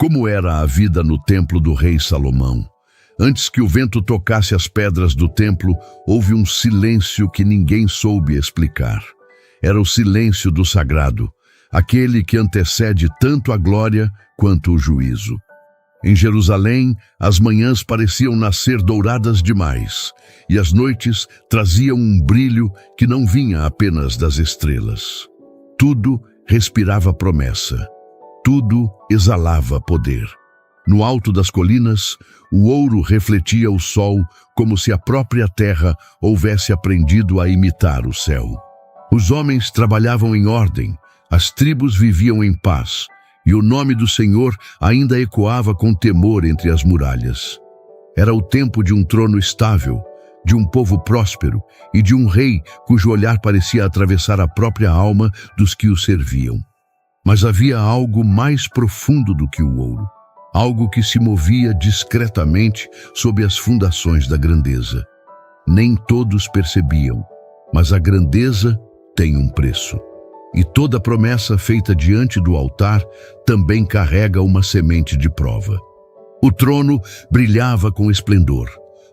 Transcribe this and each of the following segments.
Como era a vida no templo do rei Salomão? Antes que o vento tocasse as pedras do templo, houve um silêncio que ninguém soube explicar. Era o silêncio do sagrado, aquele que antecede tanto a glória quanto o juízo. Em Jerusalém, as manhãs pareciam nascer douradas demais, e as noites traziam um brilho que não vinha apenas das estrelas. Tudo respirava promessa. Tudo exalava poder. No alto das colinas, o ouro refletia o sol como se a própria terra houvesse aprendido a imitar o céu. Os homens trabalhavam em ordem, as tribos viviam em paz, e o nome do Senhor ainda ecoava com temor entre as muralhas. Era o tempo de um trono estável, de um povo próspero e de um rei cujo olhar parecia atravessar a própria alma dos que o serviam. Mas havia algo mais profundo do que o ouro, algo que se movia discretamente sob as fundações da grandeza. Nem todos percebiam, mas a grandeza tem um preço. E toda promessa feita diante do altar também carrega uma semente de prova. O trono brilhava com esplendor,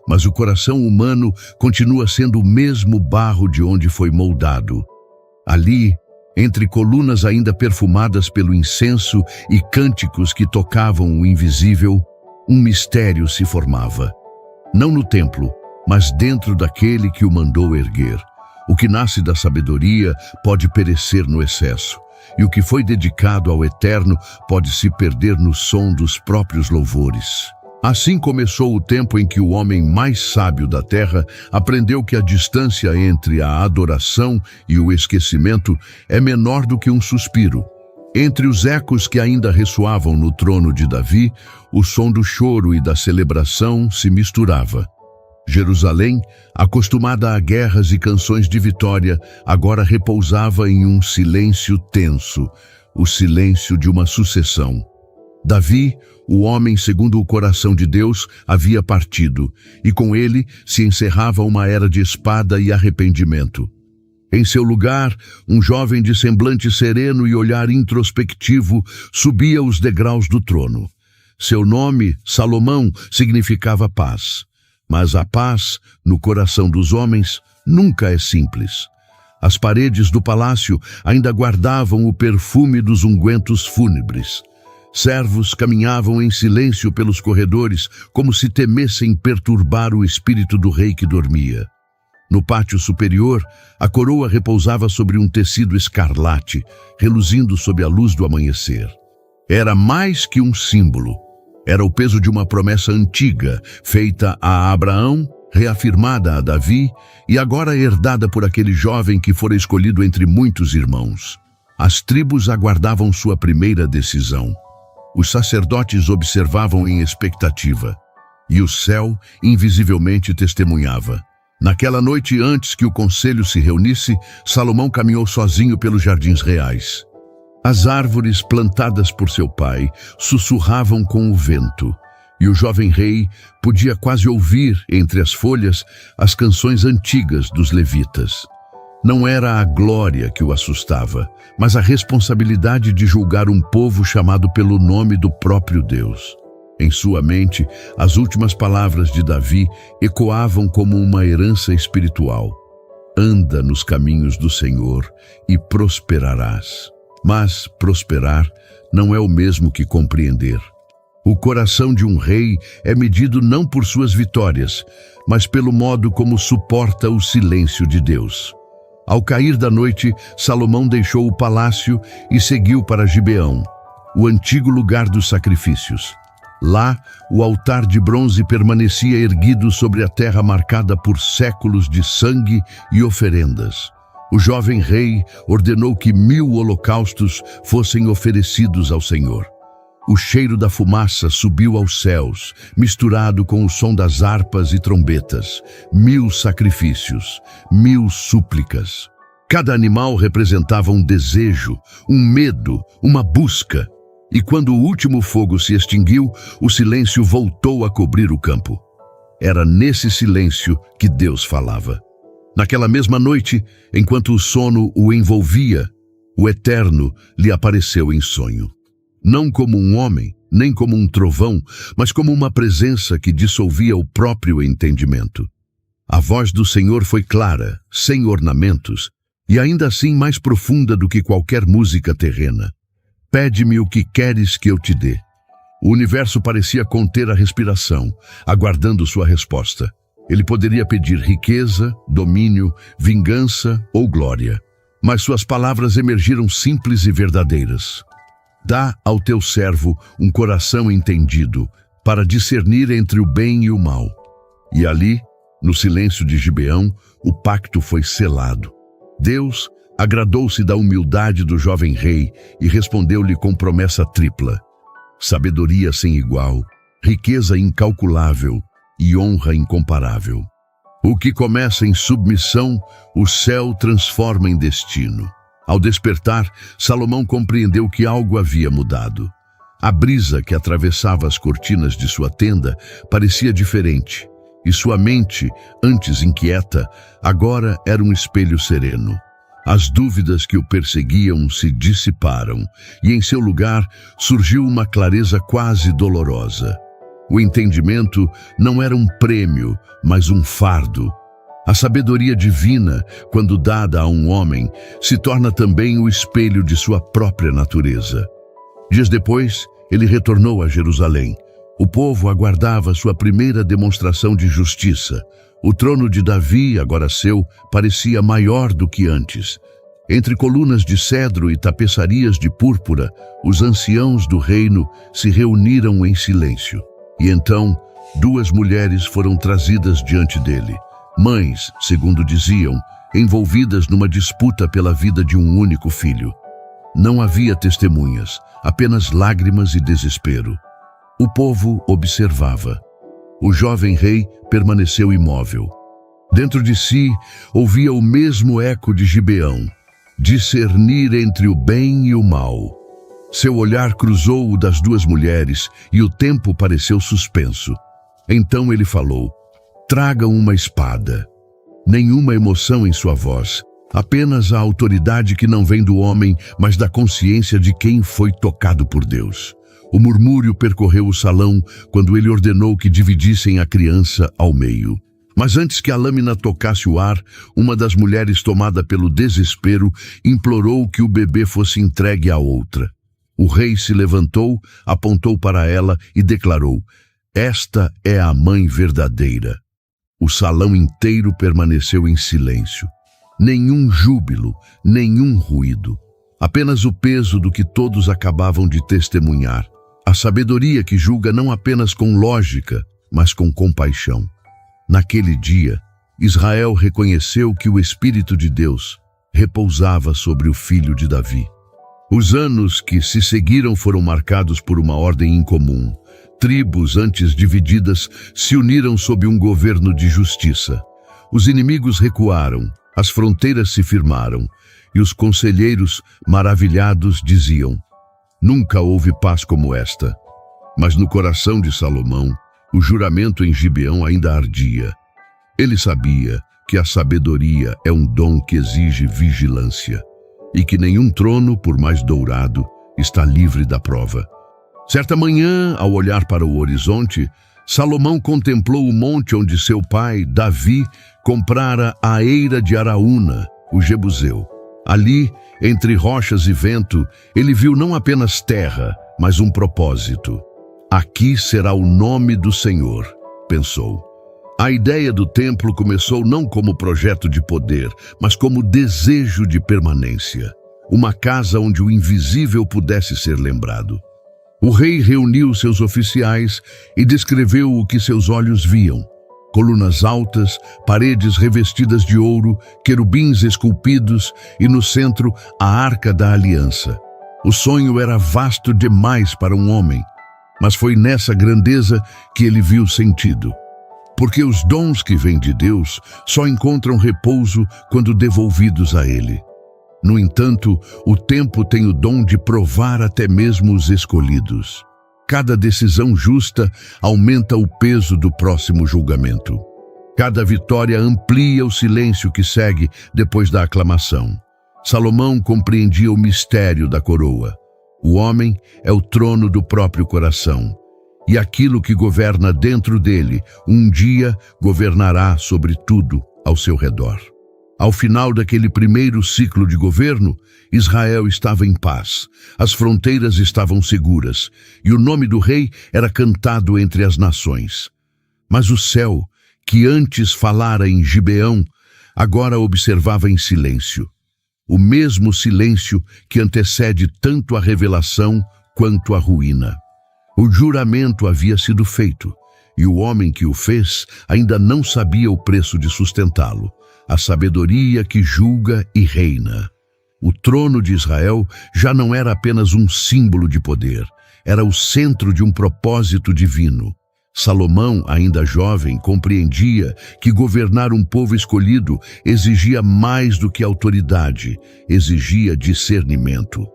mas o coração humano continua sendo o mesmo barro de onde foi moldado. Ali, entre colunas ainda perfumadas pelo incenso e cânticos que tocavam o invisível, um mistério se formava. Não no templo, mas dentro daquele que o mandou erguer. O que nasce da sabedoria pode perecer no excesso, e o que foi dedicado ao Eterno pode se perder no som dos próprios louvores. Assim começou o tempo em que o homem mais sábio da terra aprendeu que a distância entre a adoração e o esquecimento é menor do que um suspiro. Entre os ecos que ainda ressoavam no trono de Davi, o som do choro e da celebração se misturava. Jerusalém, acostumada a guerras e canções de vitória, agora repousava em um silêncio tenso, o silêncio de uma sucessão. Davi, o homem segundo o coração de Deus, havia partido, e com ele se encerrava uma era de espada e arrependimento. Em seu lugar, um jovem de semblante sereno e olhar introspectivo subia os degraus do trono. Seu nome, Salomão, significava paz. Mas a paz, no coração dos homens, nunca é simples. As paredes do palácio ainda guardavam o perfume dos ungüentos fúnebres. Servos caminhavam em silêncio pelos corredores, como se temessem perturbar o espírito do rei que dormia. No pátio superior, a coroa repousava sobre um tecido escarlate, reluzindo sob a luz do amanhecer. Era mais que um símbolo. Era o peso de uma promessa antiga, feita a Abraão, reafirmada a Davi e agora herdada por aquele jovem que fora escolhido entre muitos irmãos. As tribos aguardavam sua primeira decisão. Os sacerdotes observavam em expectativa, e o céu invisivelmente testemunhava. Naquela noite, antes que o conselho se reunisse, Salomão caminhou sozinho pelos jardins reais. As árvores plantadas por seu pai sussurravam com o vento, e o jovem rei podia quase ouvir, entre as folhas, as canções antigas dos levitas. Não era a glória que o assustava, mas a responsabilidade de julgar um povo chamado pelo nome do próprio Deus. Em sua mente, as últimas palavras de Davi ecoavam como uma herança espiritual. Anda nos caminhos do Senhor e prosperarás. Mas prosperar não é o mesmo que compreender. O coração de um rei é medido não por suas vitórias, mas pelo modo como suporta o silêncio de Deus. Ao cair da noite, Salomão deixou o palácio e seguiu para Gibeão, o antigo lugar dos sacrifícios. Lá, o altar de bronze permanecia erguido sobre a terra marcada por séculos de sangue e oferendas. O jovem rei ordenou que 1000 holocaustos fossem oferecidos ao Senhor. O cheiro da fumaça subiu aos céus, misturado com o som das harpas e trombetas. 1000 sacrifícios, 1000 súplicas. Cada animal representava um desejo, um medo, uma busca. E quando o último fogo se extinguiu, o silêncio voltou a cobrir o campo. Era nesse silêncio que Deus falava. Naquela mesma noite, enquanto o sono o envolvia, o Eterno lhe apareceu em sonho. Não como um homem, nem como um trovão, mas como uma presença que dissolvia o próprio entendimento. A voz do Senhor foi clara, sem ornamentos, e ainda assim mais profunda do que qualquer música terrena. Pede-me o que queres que eu te dê. O universo parecia conter a respiração, aguardando sua resposta. Ele poderia pedir riqueza, domínio, vingança ou glória, mas suas palavras emergiram simples e verdadeiras. Dá ao teu servo um coração entendido, para discernir entre o bem e o mal. E ali, no silêncio de Gibeão, o pacto foi selado. Deus agradou-se da humildade do jovem rei e respondeu-lhe com promessa tripla: sabedoria sem igual, riqueza incalculável e honra incomparável. O que começa em submissão, o céu transforma em destino. Ao despertar, Salomão compreendeu que algo havia mudado. A brisa que atravessava as cortinas de sua tenda parecia diferente, e sua mente, antes inquieta, agora era um espelho sereno. As dúvidas que o perseguiam se dissiparam, e em seu lugar surgiu uma clareza quase dolorosa. O entendimento não era um prêmio, mas um fardo. A sabedoria divina, quando dada a um homem, se torna também o espelho de sua própria natureza. Dias depois, ele retornou a Jerusalém. O povo aguardava sua primeira demonstração de justiça. O trono de Davi, agora seu, parecia maior do que antes. Entre colunas de cedro e tapeçarias de púrpura, os anciãos do reino se reuniram em silêncio. E então, duas mulheres foram trazidas diante dele. Mães, segundo diziam, envolvidas numa disputa pela vida de um único filho. Não havia testemunhas, apenas lágrimas e desespero. O povo observava. O jovem rei permaneceu imóvel. Dentro de si, ouvia o mesmo eco de Gibeão, discernir entre o bem e o mal. Seu olhar cruzou o das duas mulheres e o tempo pareceu suspenso. Então ele falou: tragam uma espada. Nenhuma emoção em sua voz, apenas a autoridade que não vem do homem, mas da consciência de quem foi tocado por Deus. O murmúrio percorreu o salão quando ele ordenou que dividissem a criança ao meio. Mas antes que a lâmina tocasse o ar, uma das mulheres, tomada pelo desespero, implorou que o bebê fosse entregue à outra. O rei se levantou, apontou para ela e declarou: esta é a mãe verdadeira. O salão inteiro permaneceu em silêncio. Nenhum júbilo, nenhum ruído. Apenas o peso do que todos acabavam de testemunhar. A sabedoria que julga não apenas com lógica, mas com compaixão. Naquele dia, Israel reconheceu que o Espírito de Deus repousava sobre o filho de Davi. Os anos que se seguiram foram marcados por uma ordem incomum. Tribos antes divididas se uniram sob um governo de justiça. Os inimigos recuaram, as fronteiras se firmaram, e os conselheiros, maravilhados, diziam: nunca houve paz como esta. Mas no coração de Salomão, o juramento em Gibeão ainda ardia. Ele sabia que a sabedoria é um dom que exige vigilância, e que nenhum trono, por mais dourado, está livre da prova. Certa manhã, ao olhar para o horizonte, Salomão contemplou o monte onde seu pai, Davi, comprara a eira de Araúna, o Jebuseu. Ali, entre rochas e vento, ele viu não apenas terra, mas um propósito. Aqui será o nome do Senhor, pensou. A ideia do templo começou não como projeto de poder, mas como desejo de permanência. Uma casa onde o invisível pudesse ser lembrado. O rei reuniu seus oficiais e descreveu o que seus olhos viam. Colunas altas, paredes revestidas de ouro, querubins esculpidos e no centro a Arca da Aliança. O sonho era vasto demais para um homem, mas foi nessa grandeza que ele viu sentido. Porque os dons que vêm de Deus só encontram repouso quando devolvidos a Ele. No entanto, o tempo tem o dom de provar até mesmo os escolhidos. Cada decisão justa aumenta o peso do próximo julgamento. Cada vitória amplia o silêncio que segue depois da aclamação. Salomão compreendia o mistério da coroa. O homem é o trono do próprio coração, e aquilo que governa dentro dele, um dia governará sobre tudo ao seu redor. Ao final daquele primeiro ciclo de governo, Israel estava em paz, as fronteiras estavam seguras, e o nome do rei era cantado entre as nações. Mas o céu, que antes falara em Gibeão, agora observava em silêncio. O mesmo silêncio que antecede tanto a revelação quanto a ruína. O juramento havia sido feito, e o homem que o fez ainda não sabia o preço de sustentá-lo, a sabedoria que julga e reina. O trono de Israel já não era apenas um símbolo de poder, era o centro de um propósito divino. Salomão, ainda jovem, compreendia que governar um povo escolhido exigia mais do que autoridade, exigia discernimento.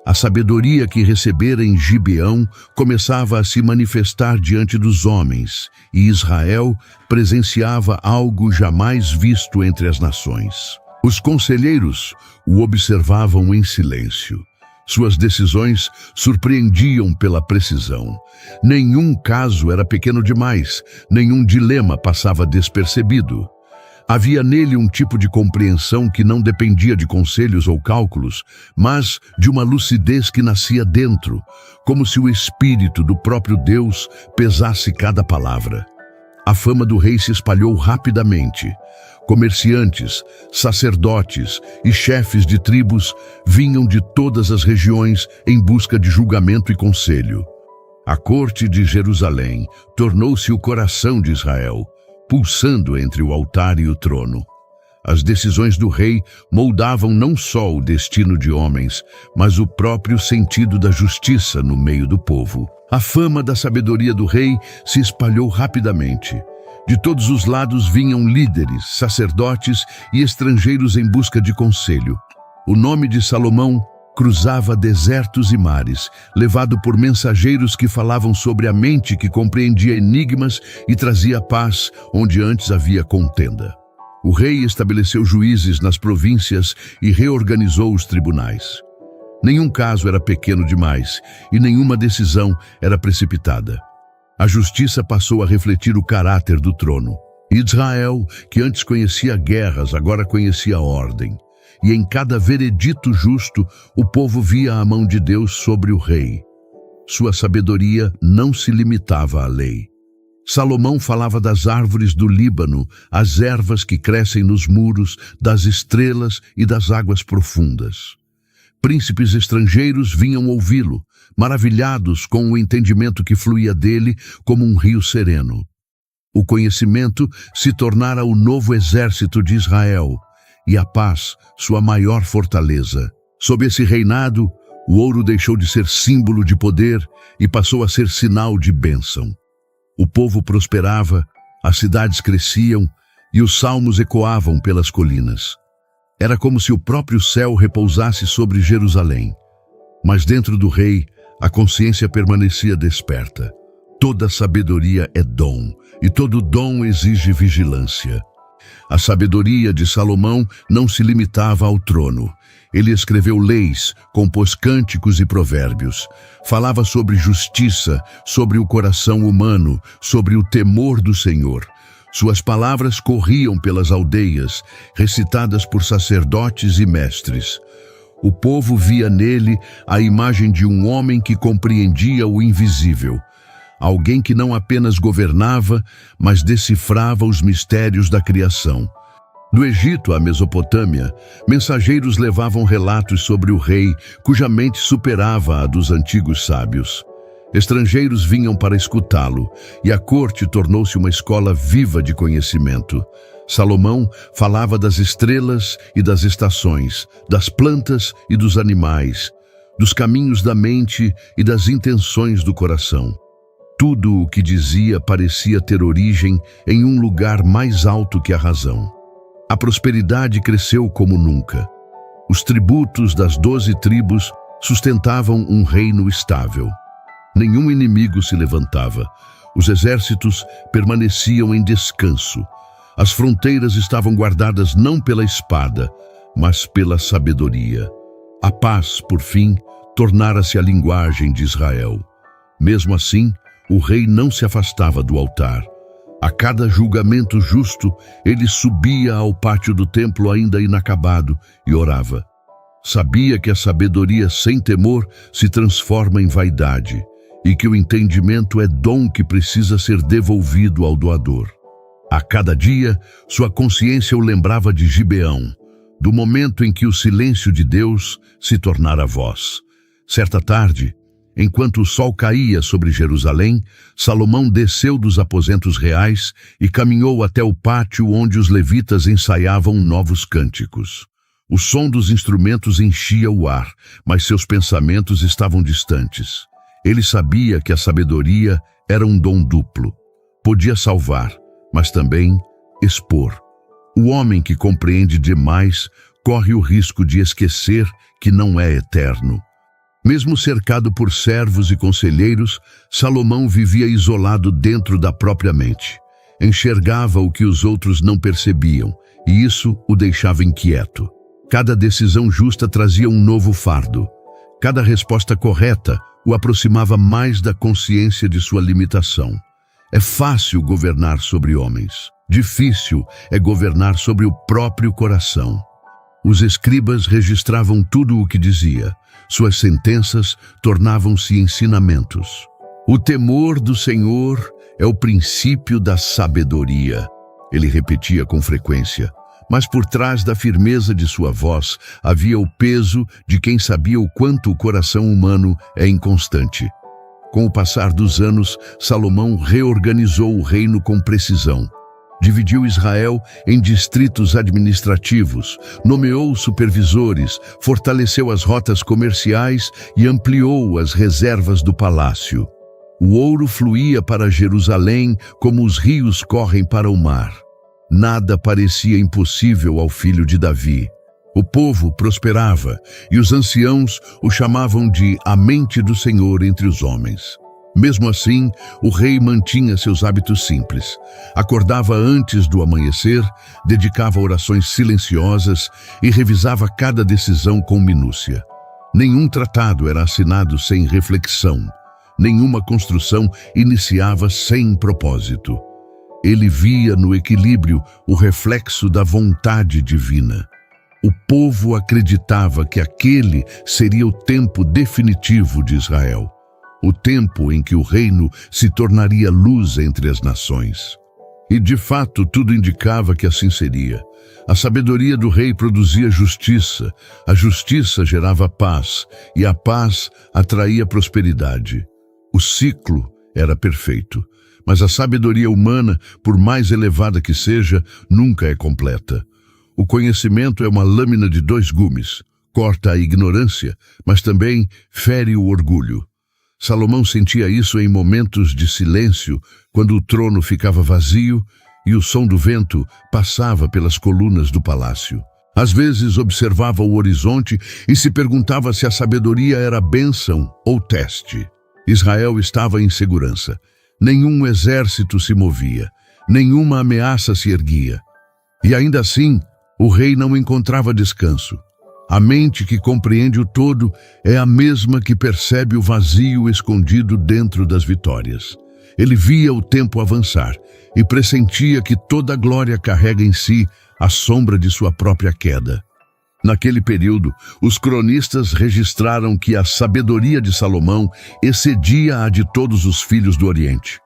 A sabedoria que recebera em Gibeão começava a se manifestar diante dos homens, e Israel presenciava algo jamais visto entre as nações. Os conselheiros o observavam em silêncio. Suas decisões surpreendiam pela precisão. Nenhum caso era pequeno demais, nenhum dilema passava despercebido. Havia nele um tipo de compreensão que não dependia de conselhos ou cálculos, mas de uma lucidez que nascia dentro, como se o espírito do próprio Deus pesasse cada palavra. A fama do rei se espalhou rapidamente. Comerciantes, sacerdotes e chefes de tribos vinham de todas as regiões em busca de julgamento e conselho. A corte de Jerusalém tornou-se o coração de Israel, pulsando entre o altar e o trono. As decisões do rei moldavam não só o destino de homens, mas o próprio sentido da justiça no meio do povo. A fama da sabedoria do rei se espalhou rapidamente. De todos os lados vinham líderes, sacerdotes e estrangeiros em busca de conselho. O nome de Salomão cruzava desertos e mares, levado por mensageiros que falavam sobre a mente que compreendia enigmas e trazia paz onde antes havia contenda. O rei estabeleceu juízes nas províncias e reorganizou os tribunais. Nenhum caso era pequeno demais e nenhuma decisão era precipitada. A justiça passou a refletir o caráter do trono. Israel, que antes conhecia guerras, agora conhecia a ordem. E em cada veredito justo, o povo via a mão de Deus sobre o rei. Sua sabedoria não se limitava à lei. Salomão falava das árvores do Líbano, as ervas que crescem nos muros, das estrelas e das águas profundas. Príncipes estrangeiros vinham ouvi-lo, maravilhados com o entendimento que fluía dele como um rio sereno. O conhecimento se tornara o novo exército de Israel, e a paz, sua maior fortaleza. Sob esse reinado, o ouro deixou de ser símbolo de poder e passou a ser sinal de bênção. O povo prosperava, as cidades cresciam e os salmos ecoavam pelas colinas. Era como se o próprio céu repousasse sobre Jerusalém. Mas dentro do rei, a consciência permanecia desperta. Toda sabedoria é dom, e todo dom exige vigilância. A sabedoria de Salomão não se limitava ao trono. Ele escreveu leis, compôs cânticos e provérbios. Falava sobre justiça, sobre o coração humano, sobre o temor do Senhor. Suas palavras corriam pelas aldeias, recitadas por sacerdotes e mestres. O povo via nele a imagem de um homem que compreendia o invisível. Alguém que não apenas governava, mas decifrava os mistérios da criação. Do Egito à Mesopotâmia, mensageiros levavam relatos sobre o rei, cuja mente superava a dos antigos sábios. Estrangeiros vinham para escutá-lo, e a corte tornou-se uma escola viva de conhecimento. Salomão falava das estrelas e das estações, das plantas e dos animais, dos caminhos da mente e das intenções do coração. Tudo o que dizia parecia ter origem em um lugar mais alto que a razão. A prosperidade cresceu como nunca. Os tributos das 12 tribos sustentavam um reino estável. Nenhum inimigo se levantava. Os exércitos permaneciam em descanso. As fronteiras estavam guardadas não pela espada, mas pela sabedoria. A paz, por fim, tornara-se a linguagem de Israel. Mesmo assim, o rei não se afastava do altar. A cada julgamento justo, ele subia ao pátio do templo ainda inacabado e orava. Sabia que a sabedoria sem temor se transforma em vaidade e que o entendimento é dom que precisa ser devolvido ao doador. A cada dia, sua consciência o lembrava de Gibeão, do momento em que o silêncio de Deus se tornara voz. Certa tarde, enquanto o sol caía sobre Jerusalém, Salomão desceu dos aposentos reais e caminhou até o pátio onde os levitas ensaiavam novos cânticos. O som dos instrumentos enchia o ar, mas seus pensamentos estavam distantes. Ele sabia que a sabedoria era um dom duplo. Podia salvar, mas também expor. O homem que compreende demais corre o risco de esquecer que não é eterno. Mesmo cercado por servos e conselheiros, Salomão vivia isolado dentro da própria mente. Enxergava o que os outros não percebiam, e isso o deixava inquieto. Cada decisão justa trazia um novo fardo. Cada resposta correta o aproximava mais da consciência de sua limitação. É fácil governar sobre homens. Difícil é governar sobre o próprio coração. Os escribas registravam tudo o que dizia. Suas sentenças tornavam-se ensinamentos. O temor do Senhor é o princípio da sabedoria, ele repetia com frequência. Mas por trás da firmeza de sua voz havia o peso de quem sabia o quanto o coração humano é inconstante. Com o passar dos anos, Salomão reorganizou o reino com precisão. Dividiu Israel em distritos administrativos, nomeou supervisores, fortaleceu as rotas comerciais e ampliou as reservas do palácio. O ouro fluía para Jerusalém como os rios correm para o mar. Nada parecia impossível ao filho de Davi. O povo prosperava e os anciãos o chamavam de a mente do Senhor entre os homens. Mesmo assim, o rei mantinha seus hábitos simples. Acordava antes do amanhecer, dedicava orações silenciosas e revisava cada decisão com minúcia. Nenhum tratado era assinado sem reflexão. Nenhuma construção iniciava sem propósito. Ele via no equilíbrio o reflexo da vontade divina. O povo acreditava que aquele seria o tempo definitivo de Israel, o tempo em que o reino se tornaria luz entre as nações. E de fato tudo indicava que assim seria. A sabedoria do rei produzia justiça, a justiça gerava paz, e a paz atraía prosperidade. O ciclo era perfeito. Mas a sabedoria humana, por mais elevada que seja, nunca é completa. O conhecimento é uma lâmina de 2 gumes, corta a ignorância, mas também fere o orgulho. Salomão sentia isso em momentos de silêncio, quando o trono ficava vazio e o som do vento passava pelas colunas do palácio. Às vezes observava o horizonte e se perguntava se a sabedoria era bênção ou teste. Israel estava em segurança. Nenhum exército se movia, nenhuma ameaça se erguia. E ainda assim, o rei não encontrava descanso. A mente que compreende o todo é a mesma que percebe o vazio escondido dentro das vitórias. Ele via o tempo avançar e pressentia que toda glória carrega em si a sombra de sua própria queda. Naquele período, os cronistas registraram que a sabedoria de Salomão excedia a de todos os filhos do Oriente.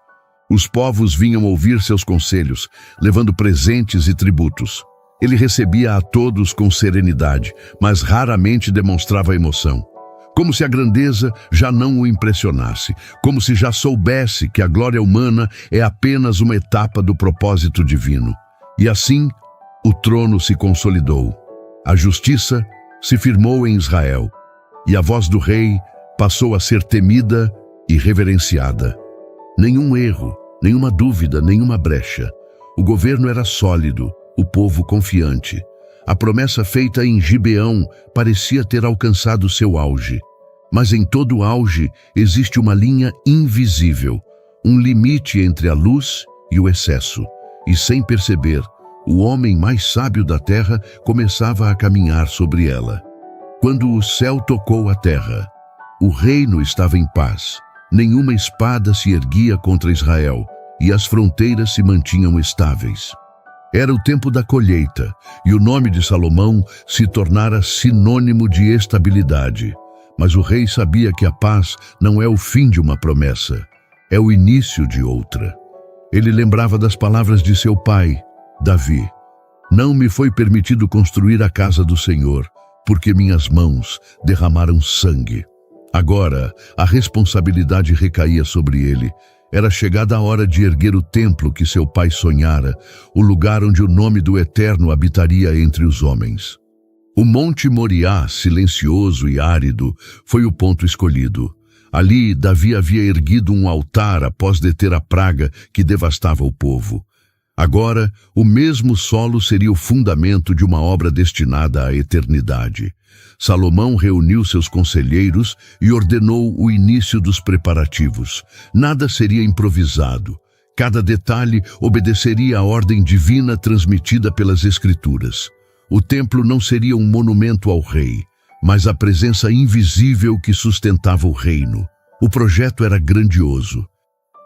Os povos vinham ouvir seus conselhos, levando presentes e tributos. Ele recebia a todos com serenidade, mas raramente demonstrava emoção. Como se a grandeza já não o impressionasse, como se já soubesse que a glória humana é apenas uma etapa do propósito divino. E assim, o trono se consolidou. A justiça se firmou em Israel, e a voz do rei passou a ser temida e reverenciada. Nenhum erro, nenhuma dúvida, nenhuma brecha. O governo era sólido, o povo confiante. A promessa feita em Gibeão parecia ter alcançado seu auge. Mas em todo auge existe uma linha invisível, um limite entre a luz e o excesso. E sem perceber, o homem mais sábio da terra começava a caminhar sobre ela. Quando o céu tocou a terra, O reino estava em paz. Nenhuma espada se erguia contra Israel, e as fronteiras se mantinham estáveis. Era o tempo da colheita, e o nome de Salomão se tornara sinônimo de estabilidade. Mas o rei sabia que a paz não é o fim de uma promessa, é o início de outra. Ele lembrava das palavras de seu pai, Davi: "Não me foi permitido construir a casa do Senhor, porque minhas mãos derramaram sangue." Agora, a responsabilidade recaía sobre ele. Era chegada a hora de erguer o templo que seu pai sonhara, o lugar onde o nome do Eterno habitaria entre os homens. O Monte Moriá, silencioso e árido, foi o ponto escolhido. Ali, Davi havia erguido um altar após deter a praga que devastava o povo. Agora, o mesmo solo seria o fundamento de uma obra destinada à eternidade. Salomão reuniu seus conselheiros e ordenou o início dos preparativos. Nada seria improvisado. Cada detalhe obedeceria à ordem divina transmitida pelas Escrituras. O templo não seria um monumento ao rei, mas a presença invisível que sustentava o reino. O projeto era grandioso.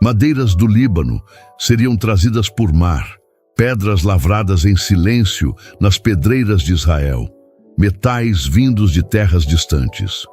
Madeiras do Líbano seriam trazidas por mar, pedras lavradas em silêncio nas pedreiras de Israel, metais vindos de terras distantes.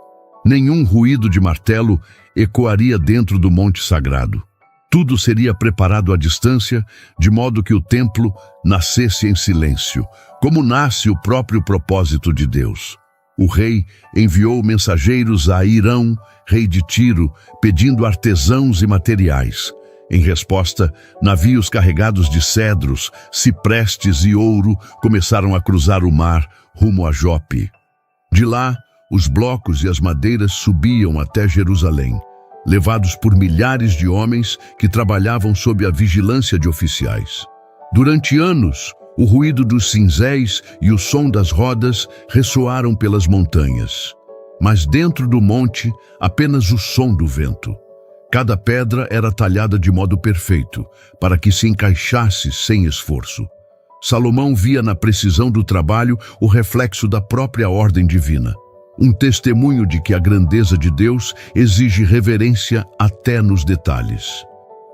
Nenhum ruído de martelo ecoaria dentro do monte sagrado. Tudo seria preparado à distância, de modo que o templo nascesse em silêncio, como nasce o próprio propósito de Deus. O rei enviou mensageiros a Hirão, rei de Tiro, pedindo artesãos e materiais. Em resposta, navios carregados de cedros, ciprestes e ouro começaram a cruzar o mar rumo a Jope. De lá, os blocos e as madeiras subiam até Jerusalém, levados por milhares de homens que trabalhavam sob a vigilância de oficiais. Durante anos, o ruído dos cinzéis e o som das rodas ressoaram pelas montanhas. Mas dentro do monte, apenas o som do vento. Cada pedra era talhada de modo perfeito, para que se encaixasse sem esforço. Salomão via na precisão do trabalho o reflexo da própria ordem divina. Um testemunho de que a grandeza de Deus exige reverência até nos detalhes.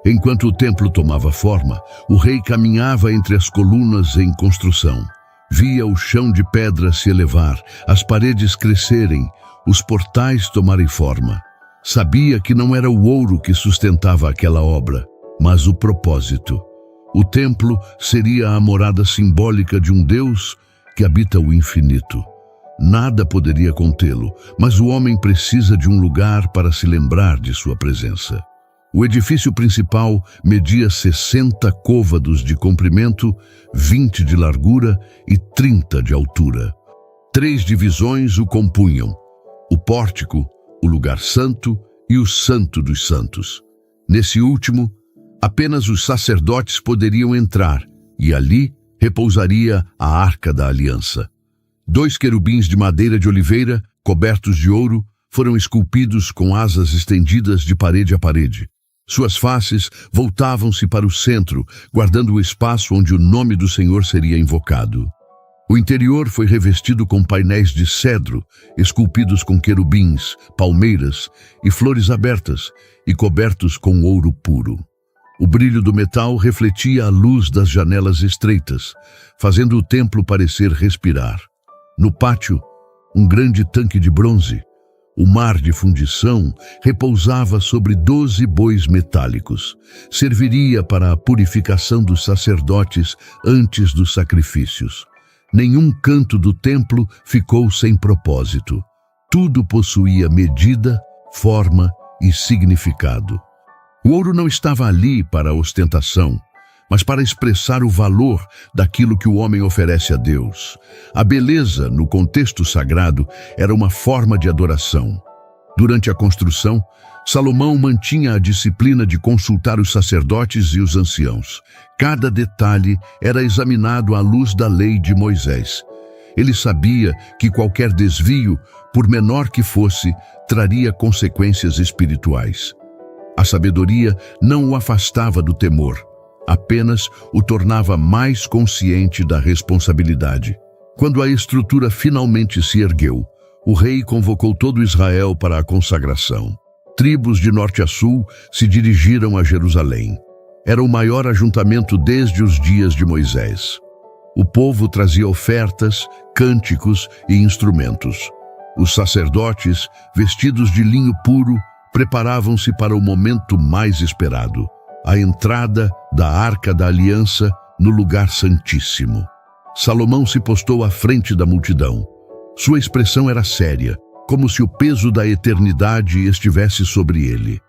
Enquanto o templo tomava forma, o rei caminhava entre as colunas em construção. Via o chão de pedra se elevar, as paredes crescerem, os portais tomarem forma. Sabia que não era o ouro que sustentava aquela obra, mas o propósito. O templo seria a morada simbólica de um Deus que habita o infinito. Nada poderia contê-lo, mas o homem precisa de um lugar para se lembrar de sua presença. O edifício principal media 60 côvados de comprimento, 20 de largura e 30 de altura. 3 divisões o compunham: o pórtico, o lugar santo e o santo dos santos. Nesse último, apenas os sacerdotes poderiam entrar, e ali repousaria a Arca da Aliança. 2 querubins de madeira de oliveira, cobertos de ouro, foram esculpidos com asas estendidas de parede a parede. Suas faces voltavam-se para o centro, guardando o espaço onde o nome do Senhor seria invocado. O interior foi revestido com painéis de cedro, esculpidos com querubins, palmeiras e flores abertas, e cobertos com ouro puro. O brilho do metal refletia a luz das janelas estreitas, fazendo o templo parecer respirar. No pátio, um grande tanque de bronze. O mar de fundição repousava sobre 12 bois metálicos. Serviria para a purificação dos sacerdotes antes dos sacrifícios. Nenhum canto do templo ficou sem propósito. Tudo possuía medida, forma e significado. O ouro não estava ali para ostentação, mas para expressar o valor daquilo que o homem oferece a Deus. A beleza, no contexto sagrado, era uma forma de adoração. Durante a construção, Salomão mantinha a disciplina de consultar os sacerdotes e os anciãos. Cada detalhe era examinado à luz da lei de Moisés. Ele sabia que qualquer desvio, por menor que fosse, traria consequências espirituais. A sabedoria não o afastava do temor, apenas o tornava mais consciente da responsabilidade. Quando a estrutura finalmente se ergueu, O rei convocou todo Israel para a consagração. Tribos de norte a sul se dirigiram a Jerusalém. Era o maior ajuntamento desde os dias de Moisés. O povo trazia ofertas, cânticos e instrumentos. Os sacerdotes, vestidos de linho puro, preparavam-se para o momento mais esperado, a entrada da Arca da Aliança no lugar santíssimo. Salomão se postou à frente da multidão. Sua expressão era séria, como se o peso da eternidade estivesse sobre ele.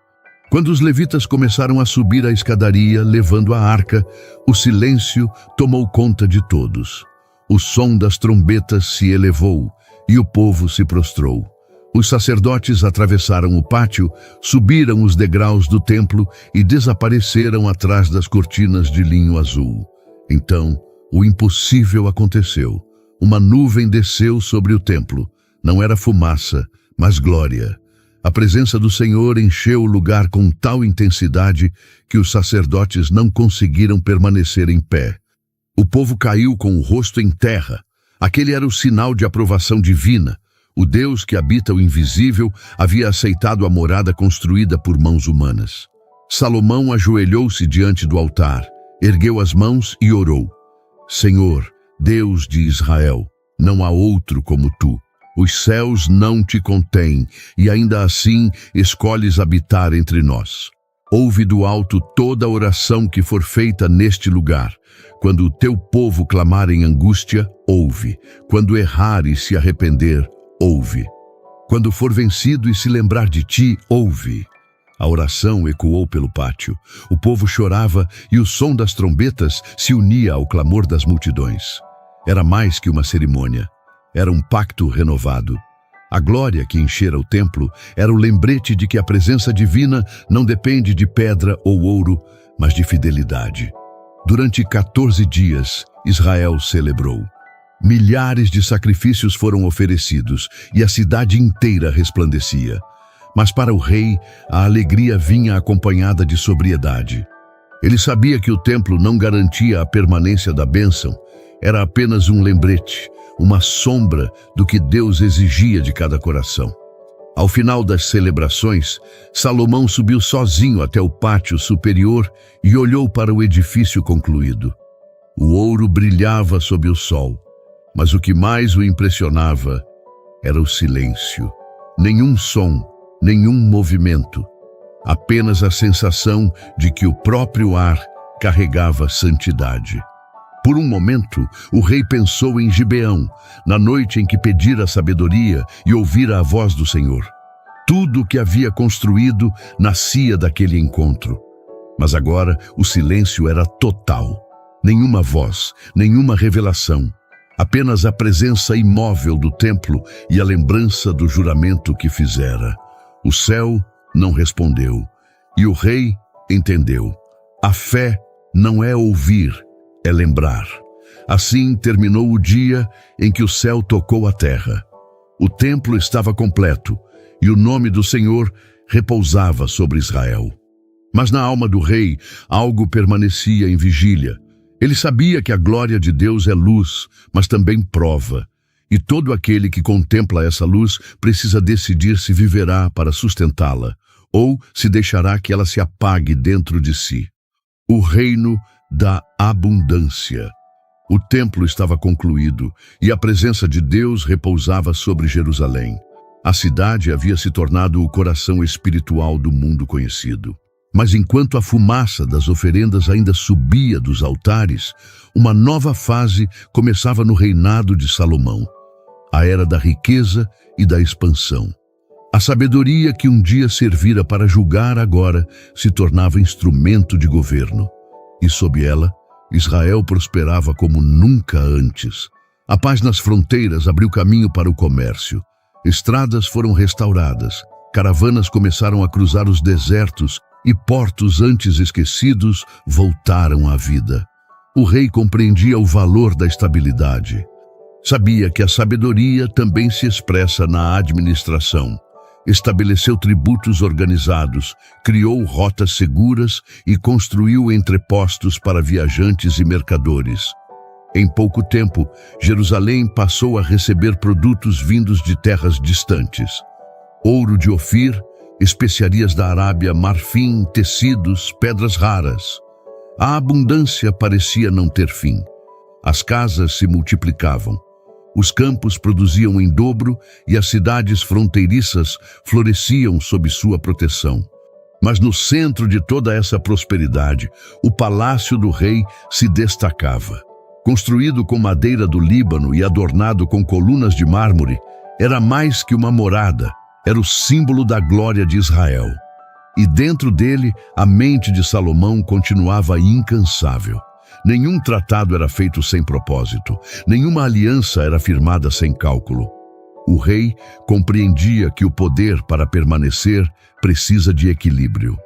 Quando os levitas começaram a subir a escadaria, levando a arca, o silêncio tomou conta de todos. O som das trombetas se elevou e o povo se prostrou. Os sacerdotes atravessaram o pátio, subiram os degraus do templo e desapareceram atrás das cortinas de linho azul. Então, o impossível aconteceu. Uma nuvem desceu sobre o templo. Não era fumaça, mas glória. A presença do Senhor encheu o lugar com tal intensidade que os sacerdotes não conseguiram permanecer em pé. O povo caiu com o rosto em terra. Aquele era o sinal de aprovação divina. O Deus que habita o invisível havia aceitado a morada construída por mãos humanas. Salomão ajoelhou-se diante do altar, ergueu as mãos e orou. Senhor, Deus de Israel, não há outro como tu. Os céus não te contêm, e ainda assim escolhes habitar entre nós. Ouve do alto toda oração que for feita neste lugar. Quando o teu povo clamar em angústia, ouve. Quando errar e se arrepender, ouve. Quando for vencido e se lembrar de ti, ouve. A oração ecoou pelo pátio. O povo chorava e o som das trombetas se unia ao clamor das multidões. Era mais que uma cerimônia. Era um pacto renovado. A glória que enchera o templo era o lembrete de que a presença divina não depende de pedra ou ouro, mas de fidelidade. Durante 14 dias, Israel celebrou. Milhares de sacrifícios foram oferecidos e a cidade inteira resplandecia. Mas para o rei, a alegria vinha acompanhada de sobriedade. Ele sabia que o templo não garantia a permanência da bênção, era apenas um lembrete, uma sombra do que Deus exigia de cada coração. Ao final das celebrações, Salomão subiu sozinho até o pátio superior e olhou para o edifício concluído. O ouro brilhava sob o sol, mas o que mais o impressionava era o silêncio. Nenhum som, nenhum movimento, apenas a sensação de que o próprio ar carregava santidade. Por um momento, o rei pensou em Gibeão, na noite em que pedira sabedoria e ouvira a voz do Senhor. Tudo o que havia construído nascia daquele encontro. Mas agora o silêncio era total. Nenhuma voz, nenhuma revelação. Apenas a presença imóvel do templo e a lembrança do juramento que fizera. O céu não respondeu, e o rei entendeu. A fé não é ouvir, é lembrar. Assim terminou o dia em que o céu tocou a terra. O templo estava completo, e o nome do Senhor repousava sobre Israel. Mas na alma do rei, algo permanecia em vigília. Ele sabia que a glória de Deus é luz, mas também prova. E todo aquele que contempla essa luz precisa decidir se viverá para sustentá-la, ou se deixará que ela se apague dentro de si. O reino da abundância. O templo estava concluído e a presença de Deus repousava sobre Jerusalém. A cidade havia se tornado o coração espiritual do mundo conhecido. Mas enquanto a fumaça das oferendas ainda subia dos altares, uma nova fase começava no reinado de Salomão. A era da riqueza e da expansão. A sabedoria que um dia servira para julgar agora se tornava instrumento de governo. E sob ela, Israel prosperava como nunca antes. A paz nas fronteiras abriu caminho para o comércio. Estradas foram restauradas, caravanas começaram a cruzar os desertos e portos antes esquecidos voltaram à vida. O rei compreendia o valor da estabilidade. Sabia que a sabedoria também se expressa na administração. Estabeleceu tributos organizados, criou rotas seguras e construiu entrepostos para viajantes e mercadores. Em pouco tempo, Jerusalém passou a receber produtos vindos de terras distantes. Ouro de Ofir, especiarias da Arábia, marfim, tecidos, pedras raras. A abundância parecia não ter fim. As casas se multiplicavam. Os campos produziam em dobro e as cidades fronteiriças floresciam sob sua proteção. Mas no centro de toda essa prosperidade, o palácio do rei se destacava. Construído com madeira do Líbano e adornado com colunas de mármore, era mais que uma morada, era o símbolo da glória de Israel. E dentro dele, a mente de Salomão continuava incansável. Nenhum tratado era feito sem propósito, nenhuma aliança era firmada sem cálculo. O rei compreendia que o poder para permanecer precisa de equilíbrio.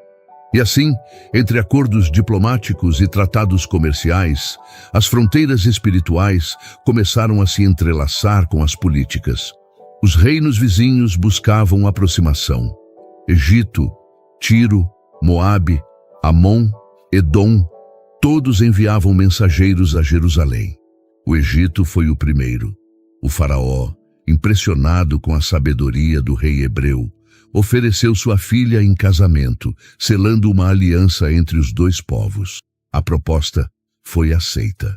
E assim, entre acordos diplomáticos e tratados comerciais, as fronteiras espirituais começaram a se entrelaçar com as políticas. Os reinos vizinhos buscavam aproximação. Egito, Tiro, Moabe, Amon, Edom, todos enviavam mensageiros a Jerusalém. O Egito foi o primeiro. O faraó, impressionado com a sabedoria do rei hebreu, ofereceu sua filha em casamento, selando uma aliança entre os dois povos. A proposta foi aceita.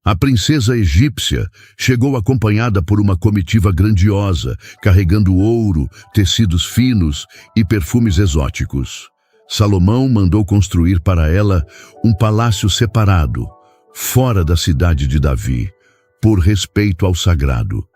A princesa egípcia chegou acompanhada por uma comitiva grandiosa, carregando ouro, tecidos finos e perfumes exóticos. Salomão mandou construir para ela um palácio separado, fora da cidade de Davi, por respeito ao sagrado.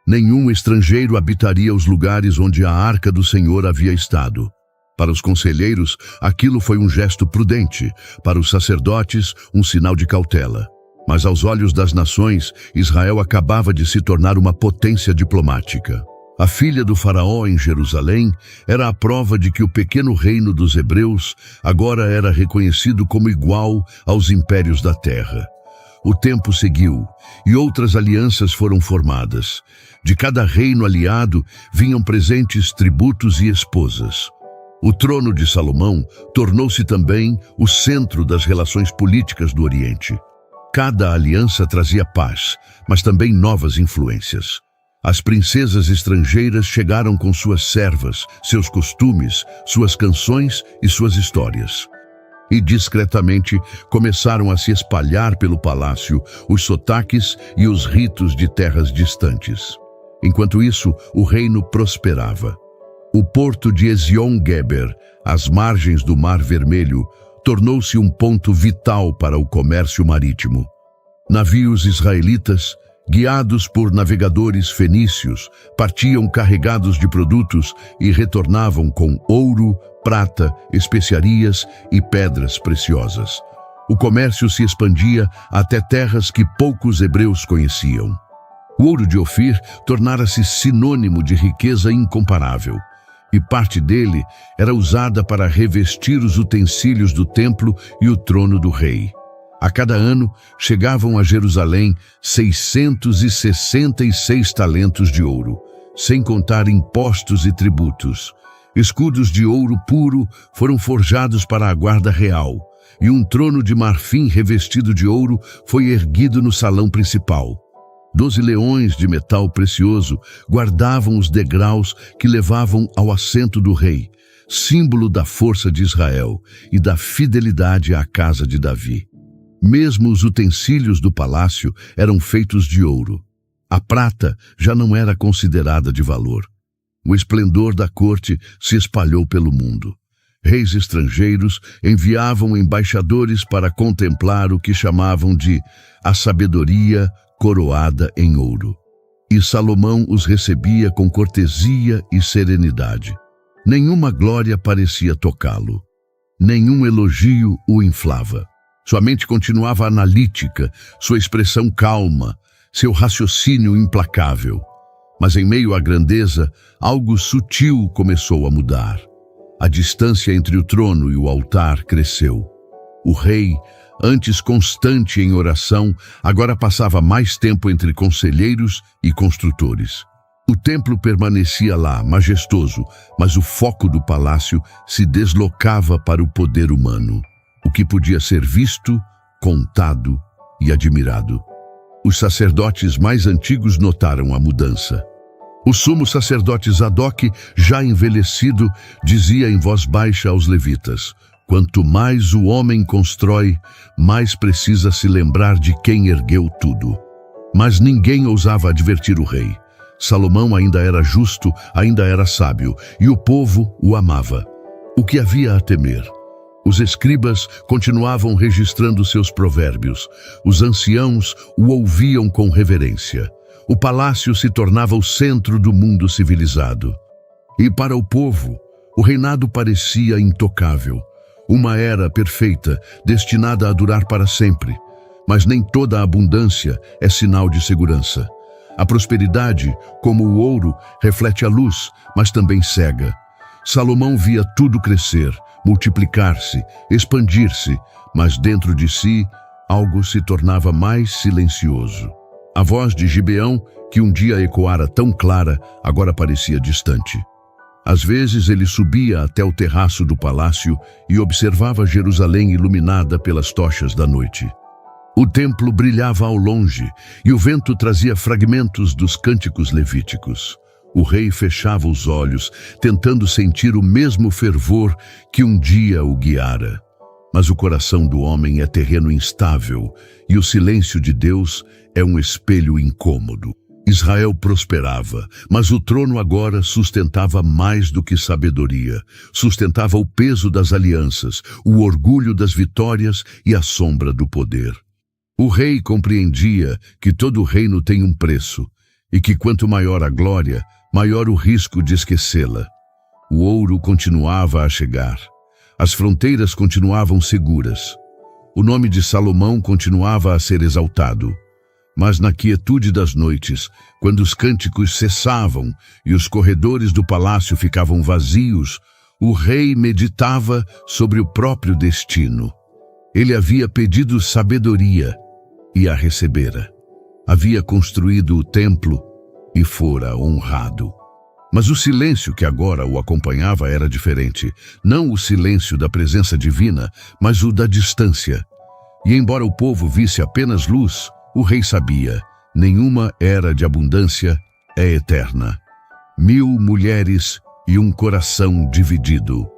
Nenhum estrangeiro habitaria os lugares onde a arca do Senhor havia estado. Para os conselheiros, aquilo foi um gesto prudente, para os sacerdotes, um sinal de cautela. Mas aos olhos das nações, Israel acabava de se tornar uma potência diplomática. A filha do faraó em Jerusalém era a prova de que o pequeno reino dos hebreus agora era reconhecido como igual aos impérios da terra. O tempo seguiu e outras alianças foram formadas. De cada reino aliado vinham presentes, tributos e esposas. O trono de Salomão tornou-se também o centro das relações políticas do Oriente. Cada aliança trazia paz, mas também novas influências. As princesas estrangeiras chegaram com suas servas, seus costumes, suas canções e suas histórias. E discretamente começaram a se espalhar pelo palácio os sotaques e os ritos de terras distantes. Enquanto isso, o reino prosperava. O porto de Ezion-Geber, às margens do Mar Vermelho, tornou-se um ponto vital para o comércio marítimo. Navios israelitas, guiados por navegadores fenícios, partiam carregados de produtos e retornavam com ouro, prata, especiarias e pedras preciosas. O comércio se expandia até terras que poucos hebreus conheciam. O ouro de Ofir tornara-se sinônimo de riqueza incomparável, e parte dele era usada para revestir os utensílios do templo e o trono do rei. A cada ano chegavam a Jerusalém 666 talentos de ouro, sem contar impostos e tributos. Escudos de ouro puro foram forjados para a guarda real, e um trono de marfim revestido de ouro foi erguido no salão principal. 12 leões de metal precioso guardavam os degraus que levavam ao assento do rei, símbolo da força de Israel e da fidelidade à casa de Davi. Mesmo os utensílios do palácio eram feitos de ouro. A prata já não era considerada de valor. O esplendor da corte se espalhou pelo mundo. Reis estrangeiros enviavam embaixadores para contemplar o que chamavam de a sabedoria coroada em ouro. E Salomão os recebia com cortesia e serenidade. Nenhuma glória parecia tocá-lo. Nenhum elogio o inflava. Sua mente continuava analítica, sua expressão calma, seu raciocínio implacável. Mas em meio à grandeza, algo sutil começou a mudar. A distância entre o trono e o altar cresceu. O rei, antes constante em oração, agora passava mais tempo entre conselheiros e construtores. O templo permanecia lá, majestoso, mas o foco do palácio se deslocava para o poder humano, o que podia ser visto, contado e admirado. os sacerdotes mais antigos notaram a mudança. O sumo sacerdote Zadok, já envelhecido, dizia em voz baixa aos levitas: quanto mais o homem constrói, mais precisa se lembrar de quem ergueu tudo. Mas ninguém ousava advertir o rei. Salomão ainda era justo, ainda era sábio, e o povo o amava. O que havia a temer? Os escribas continuavam registrando seus provérbios. Os anciãos o ouviam com reverência. O palácio se tornava o centro do mundo civilizado. E para o povo, o reinado parecia intocável. Uma era perfeita, destinada a durar para sempre. Mas nem toda a abundância é sinal de segurança. A prosperidade, como o ouro, reflete a luz, mas também cega. Salomão via tudo crescer, multiplicar-se, expandir-se, mas dentro de si, algo se tornava mais silencioso. A voz de Gibeão, que um dia ecoara tão clara, agora parecia distante. Às vezes ele subia até o terraço do palácio e observava Jerusalém iluminada pelas tochas da noite. O templo brilhava ao longe e o vento trazia fragmentos dos cânticos levíticos. O rei fechava os olhos, tentando sentir o mesmo fervor que um dia o guiara. Mas o coração do homem é terreno instável e o silêncio de Deus é um espelho incômodo. Israel prosperava, mas o trono agora sustentava mais do que sabedoria. Sustentava o peso das alianças, o orgulho das vitórias e a sombra do poder. O rei compreendia que todo reino tem um preço e que quanto maior a glória, maior o risco de esquecê-la. O ouro continuava a chegar. As fronteiras continuavam seguras. O nome de Salomão continuava a ser exaltado. Mas na quietude das noites, quando os cânticos cessavam e os corredores do palácio ficavam vazios, o rei meditava sobre o próprio destino. Ele havia pedido sabedoria e a recebera. Havia construído o templo e fora honrado. Mas o silêncio que agora o acompanhava era diferente. Não o silêncio da presença divina, mas o da distância. E embora o povo visse apenas luz, o rei sabia: nenhuma era de abundância é eterna. 1000 mulheres e um coração dividido.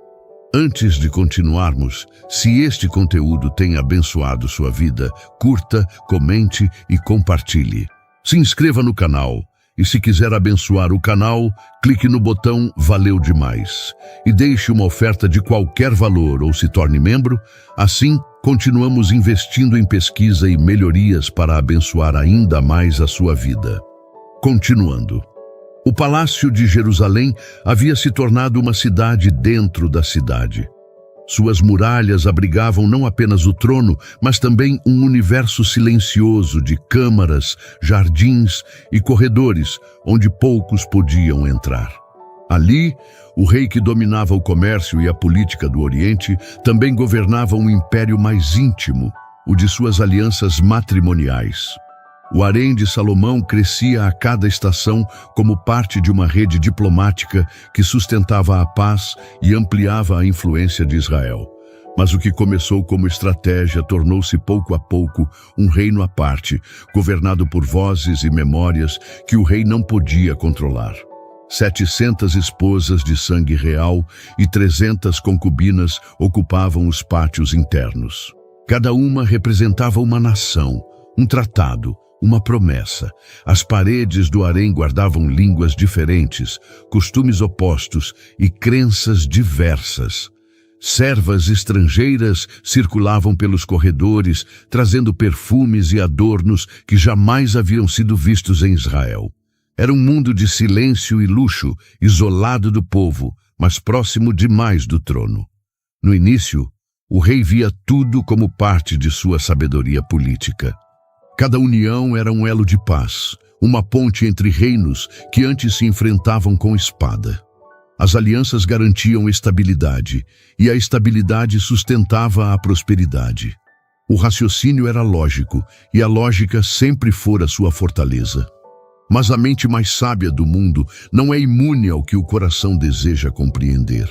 Antes de continuarmos, se este conteúdo tem abençoado sua vida, curta, comente e compartilhe. Se inscreva no canal. E se quiser abençoar o canal, clique no botão Valeu Demais e deixe uma oferta de qualquer valor ou se torne membro. Assim, continuamos investindo em pesquisa e melhorias para abençoar ainda mais a sua vida. Continuando. O Palácio de Jerusalém havia se tornado uma cidade dentro da cidade. Suas muralhas abrigavam não apenas o trono, mas também um universo silencioso de câmaras, jardins e corredores, onde poucos podiam entrar. Ali, o rei que dominava o comércio e a política do Oriente também governava um império mais íntimo, o de suas alianças matrimoniais. O harém de Salomão crescia a cada estação como parte de uma rede diplomática que sustentava a paz e ampliava a influência de Israel. Mas o que começou como estratégia tornou-se pouco a pouco um reino à parte, governado por vozes e memórias que o rei não podia controlar. 700 esposas de sangue real e 300 concubinas ocupavam os pátios internos. Cada uma representava uma nação, um tratado, uma promessa. As paredes do harém guardavam línguas diferentes, costumes opostos e crenças diversas. Servas estrangeiras circulavam pelos corredores, trazendo perfumes e adornos que jamais haviam sido vistos em Israel. Era um mundo de silêncio e luxo, isolado do povo, mas próximo demais do trono. No início, o rei via tudo como parte de sua sabedoria política. Cada união era um elo de paz, uma ponte entre reinos que antes se enfrentavam com espada. As alianças garantiam estabilidade, e a estabilidade sustentava a prosperidade. O raciocínio era lógico, e a lógica sempre fora sua fortaleza. Mas a mente mais sábia do mundo não é imune ao que o coração deseja compreender.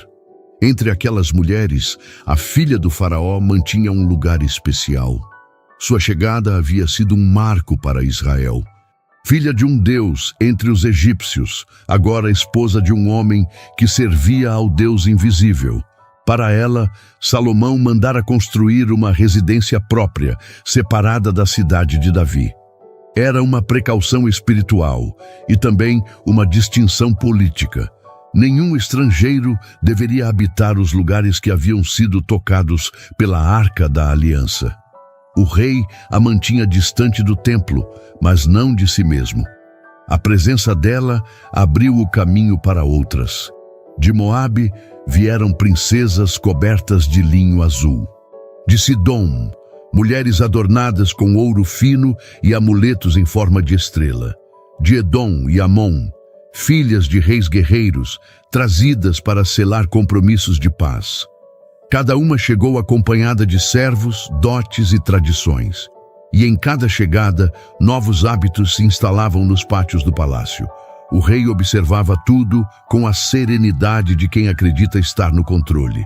Entre aquelas mulheres, a filha do faraó mantinha um lugar especial. Sua chegada havia sido um marco para Israel. Filha de um deus entre os egípcios, agora esposa de um homem que servia ao Deus invisível. Para ela, Salomão mandara construir uma residência própria, separada da cidade de Davi. Era uma precaução espiritual e também uma distinção política. Nenhum estrangeiro deveria habitar os lugares que haviam sido tocados pela Arca da Aliança. O rei a mantinha distante do templo, mas não de si mesmo. A presença dela abriu o caminho para outras. De Moabe vieram princesas cobertas de linho azul. De Sidom, mulheres adornadas com ouro fino e amuletos em forma de estrela. De Edom e Amon, filhas de reis guerreiros, trazidas para selar compromissos de paz. Cada uma chegou acompanhada de servos, dotes e tradições. E em cada chegada, novos hábitos se instalavam nos pátios do palácio. O rei observava tudo com a serenidade de quem acredita estar no controle.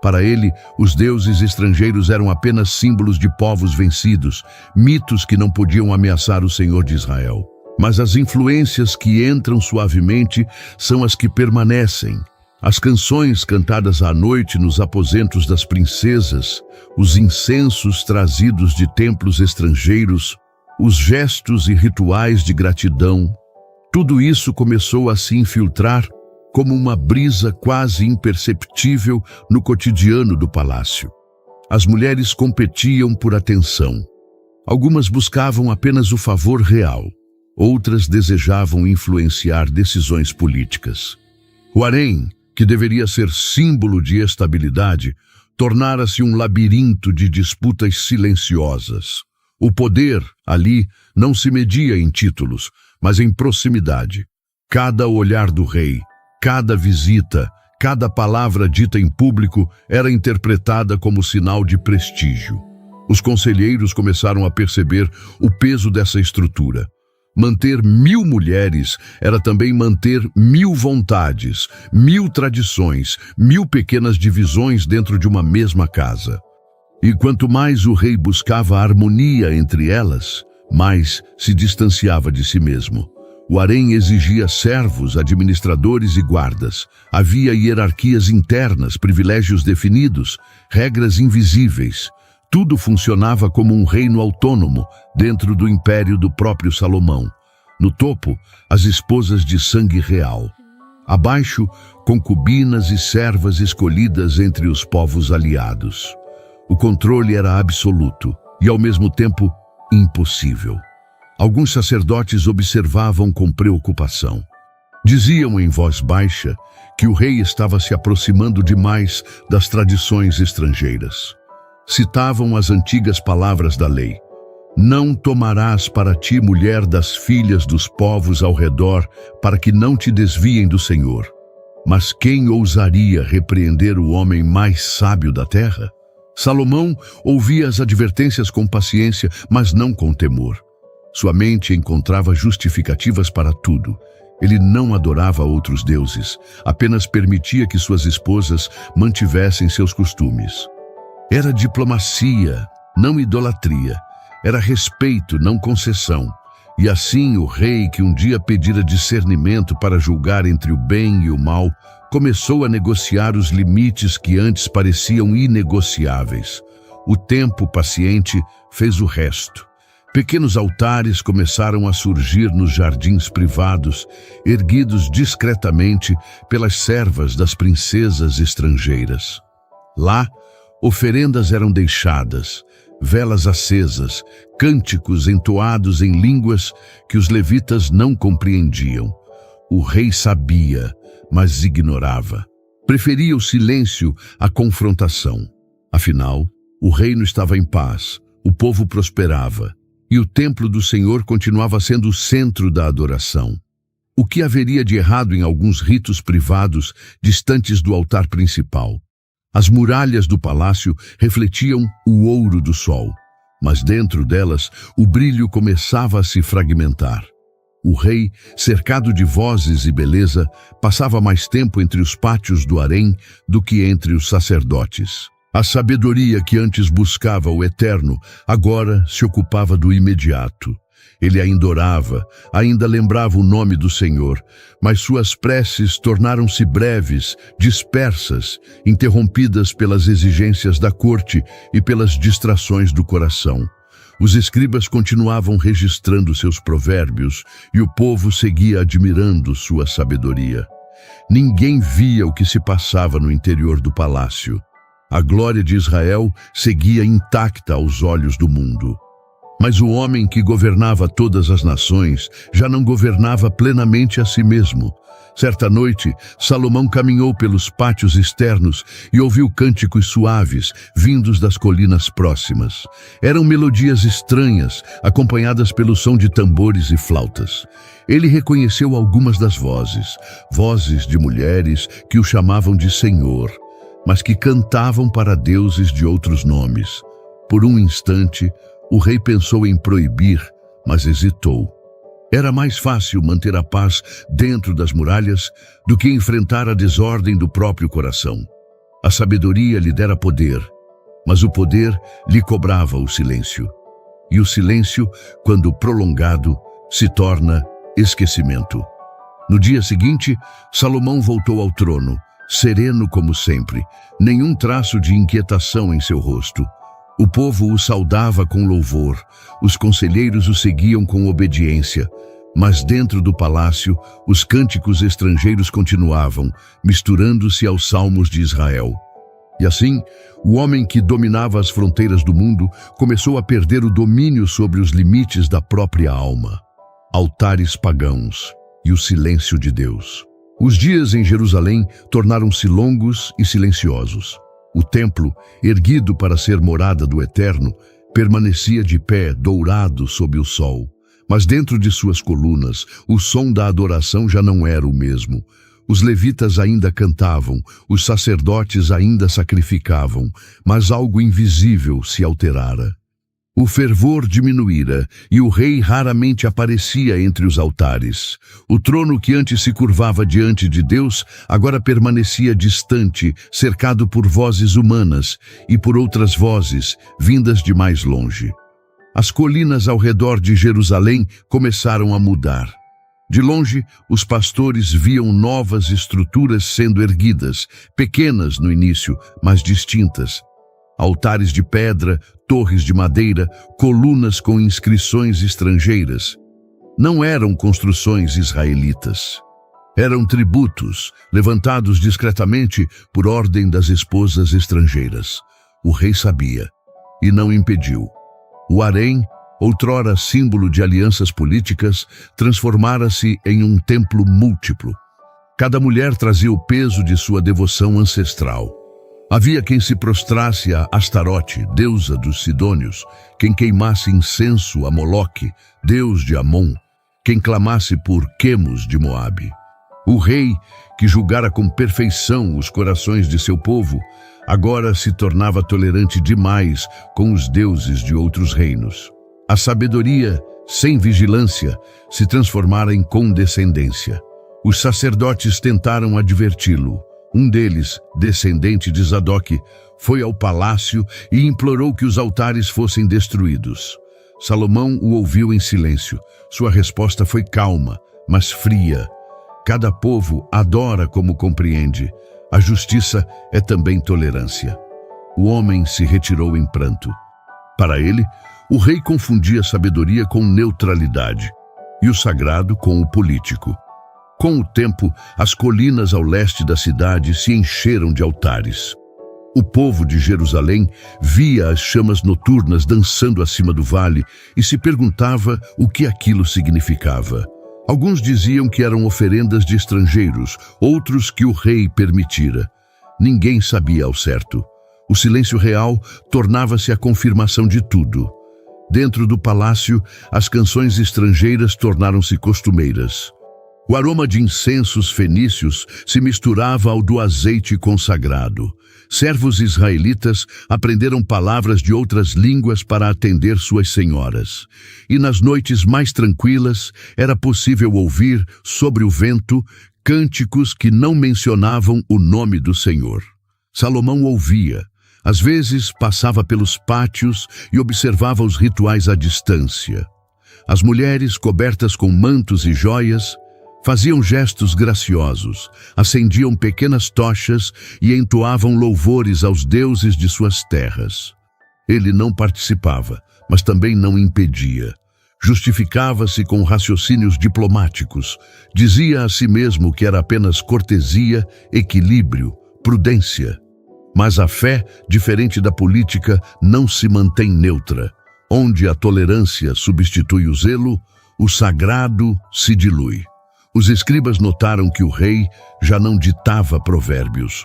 Para ele, os deuses estrangeiros eram apenas símbolos de povos vencidos, mitos que não podiam ameaçar o Senhor de Israel. Mas as influências que entram suavemente são as que permanecem. As canções cantadas à noite nos aposentos das princesas, os incensos trazidos de templos estrangeiros, os gestos e rituais de gratidão, tudo isso começou a se infiltrar como uma brisa quase imperceptível no cotidiano do palácio. As mulheres competiam por atenção. Algumas buscavam apenas o favor real, outras desejavam influenciar decisões políticas. O harém, que deveria ser símbolo de estabilidade, tornara-se um labirinto de disputas silenciosas. O poder, ali, não se media em títulos, mas em proximidade. Cada olhar do rei, cada visita, cada palavra dita em público era interpretada como sinal de prestígio. Os conselheiros começaram a perceber o peso dessa estrutura. Manter 1000 mulheres era também manter 1000 vontades, 1000 tradições, 1000 pequenas divisões dentro de uma mesma casa. E quanto mais o rei buscava a harmonia entre elas, mais se distanciava de si mesmo. O harém exigia servos, administradores e guardas. Havia hierarquias internas, privilégios definidos, regras invisíveis. Tudo funcionava como um reino autônomo dentro do império do próprio Salomão. No topo, as esposas de sangue real. Abaixo, concubinas e servas escolhidas entre os povos aliados. O controle era absoluto e, ao mesmo tempo, impossível. Alguns sacerdotes observavam com preocupação. Diziam em voz baixa que o rei estava se aproximando demais das tradições estrangeiras. Citavam as antigas palavras da lei. Não tomarás para ti mulher das filhas dos povos ao redor, para que não te desviem do Senhor. Mas quem ousaria repreender o homem mais sábio da terra? Salomão ouvia as advertências com paciência, mas não com temor. Sua mente encontrava justificativas para tudo. Ele não adorava outros deuses, apenas permitia que suas esposas mantivessem seus costumes. Era diplomacia, não idolatria. Era respeito, não concessão. E assim o rei, que um dia pedira discernimento para julgar entre o bem e o mal, começou a negociar os limites que antes pareciam inegociáveis. O tempo paciente fez o resto. Pequenos altares começaram a surgir nos jardins privados, erguidos discretamente pelas servas das princesas estrangeiras. Lá, oferendas eram deixadas, velas acesas, cânticos entoados em línguas que os levitas não compreendiam. O rei sabia, mas ignorava. Preferia o silêncio à confrontação. Afinal, o reino estava em paz, o povo prosperava, e o templo do Senhor continuava sendo o centro da adoração. O que haveria de errado em alguns ritos privados distantes do altar principal? As muralhas do palácio refletiam o ouro do sol, mas dentro delas o brilho começava a se fragmentar. O rei, cercado de vozes e beleza, passava mais tempo entre os pátios do harém do que entre os sacerdotes. A sabedoria que antes buscava o eterno, agora se ocupava do imediato. Ele ainda orava, ainda lembrava o nome do Senhor, mas suas preces tornaram-se breves, dispersas, interrompidas pelas exigências da corte e pelas distrações do coração. Os escribas continuavam registrando seus provérbios e o povo seguia admirando sua sabedoria. Ninguém via o que se passava no interior do palácio. A glória de Israel seguia intacta aos olhos do mundo. Mas o homem que governava todas as nações já não governava plenamente a si mesmo. Certa noite, Salomão caminhou pelos pátios externos e ouviu cânticos suaves, vindos das colinas próximas. Eram melodias estranhas, acompanhadas pelo som de tambores e flautas. Ele reconheceu algumas das vozes de mulheres que o chamavam de Senhor, mas que cantavam para deuses de outros nomes. Por um instante, o rei pensou em proibir, mas hesitou. Era mais fácil manter a paz dentro das muralhas do que enfrentar a desordem do próprio coração. A sabedoria lhe dera poder, mas o poder lhe cobrava o silêncio. E o silêncio, quando prolongado, se torna esquecimento. No dia seguinte, Salomão voltou ao trono, sereno como sempre, nenhum traço de inquietação em seu rosto. O povo o saudava com louvor, os conselheiros o seguiam com obediência, mas dentro do palácio, os cânticos estrangeiros continuavam, misturando-se aos salmos de Israel. E assim, o homem que dominava as fronteiras do mundo começou a perder o domínio sobre os limites da própria alma. Altares pagãos e o silêncio de Deus. Os dias em Jerusalém tornaram-se longos e silenciosos. O templo, erguido para ser morada do Eterno, permanecia de pé, dourado sob o sol. Mas dentro de suas colunas, o som da adoração já não era o mesmo. Os levitas ainda cantavam, os sacerdotes ainda sacrificavam, mas algo invisível se alterara. O fervor diminuíra e o rei raramente aparecia entre os altares. O trono que antes se curvava diante de Deus agora permanecia distante, cercado por vozes humanas e por outras vozes vindas de mais longe. As colinas ao redor de Jerusalém começaram a mudar. De longe, os pastores viam novas estruturas sendo erguidas, pequenas no início, mas distintas. Altares de pedra, torres de madeira, colunas com inscrições estrangeiras. Não eram construções israelitas. Eram tributos, levantados discretamente por ordem das esposas estrangeiras. O rei sabia, e não impediu. O harém, outrora símbolo de alianças políticas, transformara-se em um templo múltiplo. Cada mulher trazia o peso de sua devoção ancestral. Havia quem se prostrasse a Astarote, deusa dos Sidônios, quem queimasse incenso a Moloque, deus de Amon, quem clamasse por Quemos de Moabe. O rei, que julgara com perfeição os corações de seu povo, agora se tornava tolerante demais com os deuses de outros reinos. A sabedoria, sem vigilância, se transformara em condescendência. Os sacerdotes tentaram adverti-lo. Um deles, descendente de Zadok, foi ao palácio e implorou que os altares fossem destruídos. Salomão o ouviu em silêncio. Sua resposta foi calma, mas fria. Cada povo adora como compreende. A justiça é também tolerância. O homem se retirou em pranto. Para ele, o rei confundia sabedoria com neutralidade e o sagrado com o político. Com o tempo, as colinas ao leste da cidade se encheram de altares. O povo de Jerusalém via as chamas noturnas dançando acima do vale e se perguntava o que aquilo significava. Alguns diziam que eram oferendas de estrangeiros, outros que o rei permitira. Ninguém sabia ao certo. O silêncio real tornava-se a confirmação de tudo. Dentro do palácio, as canções estrangeiras tornaram-se costumeiras. O aroma de incensos fenícios se misturava ao do azeite consagrado. Servos israelitas aprenderam palavras de outras línguas para atender suas senhoras. E nas noites mais tranquilas era possível ouvir, sobre o vento, cânticos que não mencionavam o nome do Senhor. Salomão ouvia, Às vezes passava pelos pátios e observava os rituais à distância. As mulheres, cobertas com mantos e joias, faziam gestos graciosos, acendiam pequenas tochas e entoavam louvores aos deuses de suas terras. Ele não participava, mas também não impedia. Justificava-se com raciocínios diplomáticos. Dizia a si mesmo que era apenas cortesia, equilíbrio, prudência. Mas a fé, diferente da política, não se mantém neutra. Onde a tolerância substitui o zelo, o sagrado se dilui. Os escribas notaram que o rei já não ditava provérbios.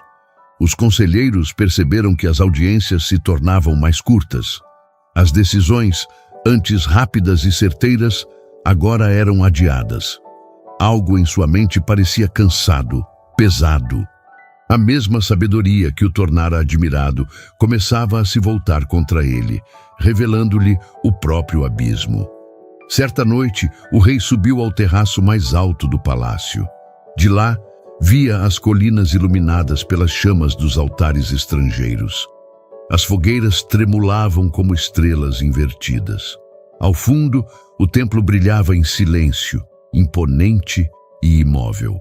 Os conselheiros perceberam que as audiências se tornavam mais curtas. As decisões, antes rápidas e certeiras, agora eram adiadas. Algo em sua mente parecia cansado, pesado. A mesma sabedoria que o tornara admirado começava a se voltar contra ele, revelando-lhe o próprio abismo. Certa noite, o rei subiu ao terraço mais alto do palácio. De lá, via as colinas iluminadas pelas chamas dos altares estrangeiros. As fogueiras tremulavam como estrelas invertidas. Ao fundo, o templo brilhava em silêncio, imponente e imóvel.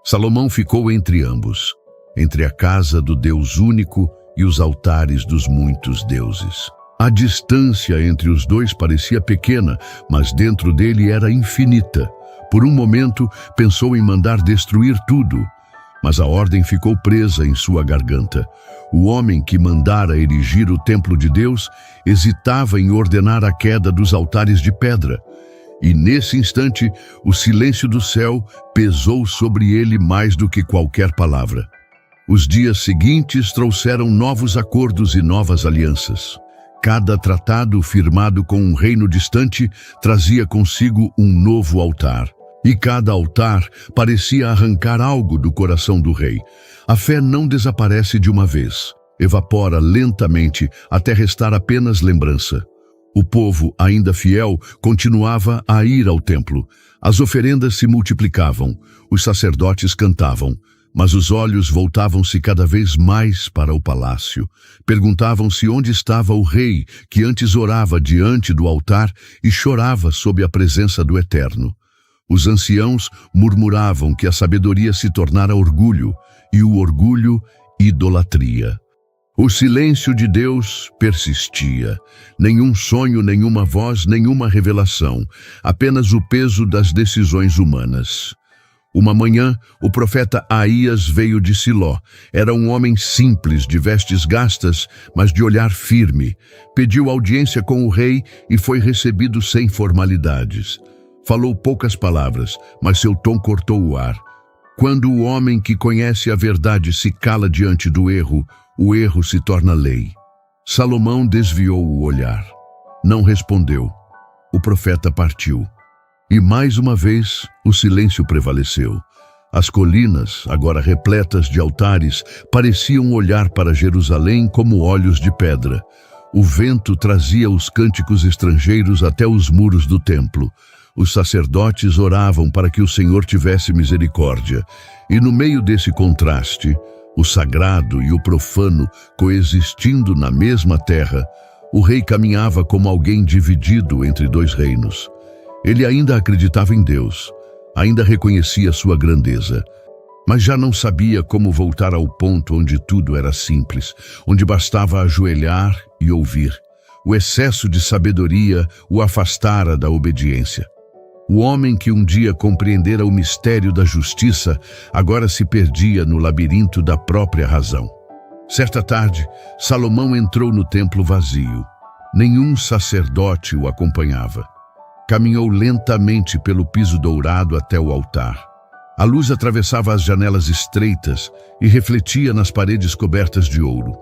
Salomão ficou entre ambos, entre a casa do Deus único e os altares dos muitos deuses. A distância entre os dois parecia pequena, mas dentro dele era infinita. Por um momento, pensou em mandar destruir tudo, mas a ordem ficou presa em sua garganta. O homem que mandara erigir o templo de Deus hesitava em ordenar a queda dos altares de pedra. E nesse instante, o silêncio do céu pesou sobre ele mais do que qualquer palavra. Os dias seguintes trouxeram novos acordos e novas alianças. Cada tratado firmado com um reino distante trazia consigo um novo altar. E cada altar parecia arrancar algo do coração do rei. A fé não desaparece de uma vez. Evapora lentamente até restar apenas lembrança. O povo, ainda fiel, continuava a ir ao templo. As oferendas se multiplicavam, os sacerdotes cantavam, mas os olhos voltavam-se cada vez mais para o palácio. Perguntavam-se onde estava o rei que antes orava diante do altar e chorava sob a presença do Eterno. Os anciãos murmuravam que a sabedoria se tornara orgulho e o orgulho idolatria. O silêncio de Deus persistia. Nenhum sonho, nenhuma voz, nenhuma revelação. Apenas o peso das decisões humanas. Uma manhã, o profeta Aías veio de Siló. Era um homem simples, de vestes gastas, mas de olhar firme. Pediu audiência com o rei e foi recebido sem formalidades. Falou poucas palavras, mas seu tom cortou o ar. Quando o homem que conhece a verdade se cala diante do erro, o erro se torna lei. Salomão desviou o olhar. Não respondeu. O profeta partiu. E mais uma vez, o silêncio prevaleceu. As colinas, agora repletas de altares, pareciam olhar para Jerusalém como olhos de pedra. O vento trazia os cânticos estrangeiros até os muros do templo. Os sacerdotes oravam para que o Senhor tivesse misericórdia. E no meio desse contraste, o sagrado e o profano coexistindo na mesma terra, o rei caminhava como alguém dividido entre dois reinos. Ele ainda acreditava em Deus, ainda reconhecia sua grandeza, mas já não sabia como voltar ao ponto onde tudo era simples, onde bastava ajoelhar e ouvir. O excesso de sabedoria o afastara da obediência. O homem que um dia compreendera o mistério da justiça, agora se perdia no labirinto da própria razão. Certa tarde, Salomão entrou no templo vazio. Nenhum sacerdote o acompanhava. Caminhou lentamente pelo piso dourado até o altar. A luz atravessava as janelas estreitas e refletia nas paredes cobertas de ouro.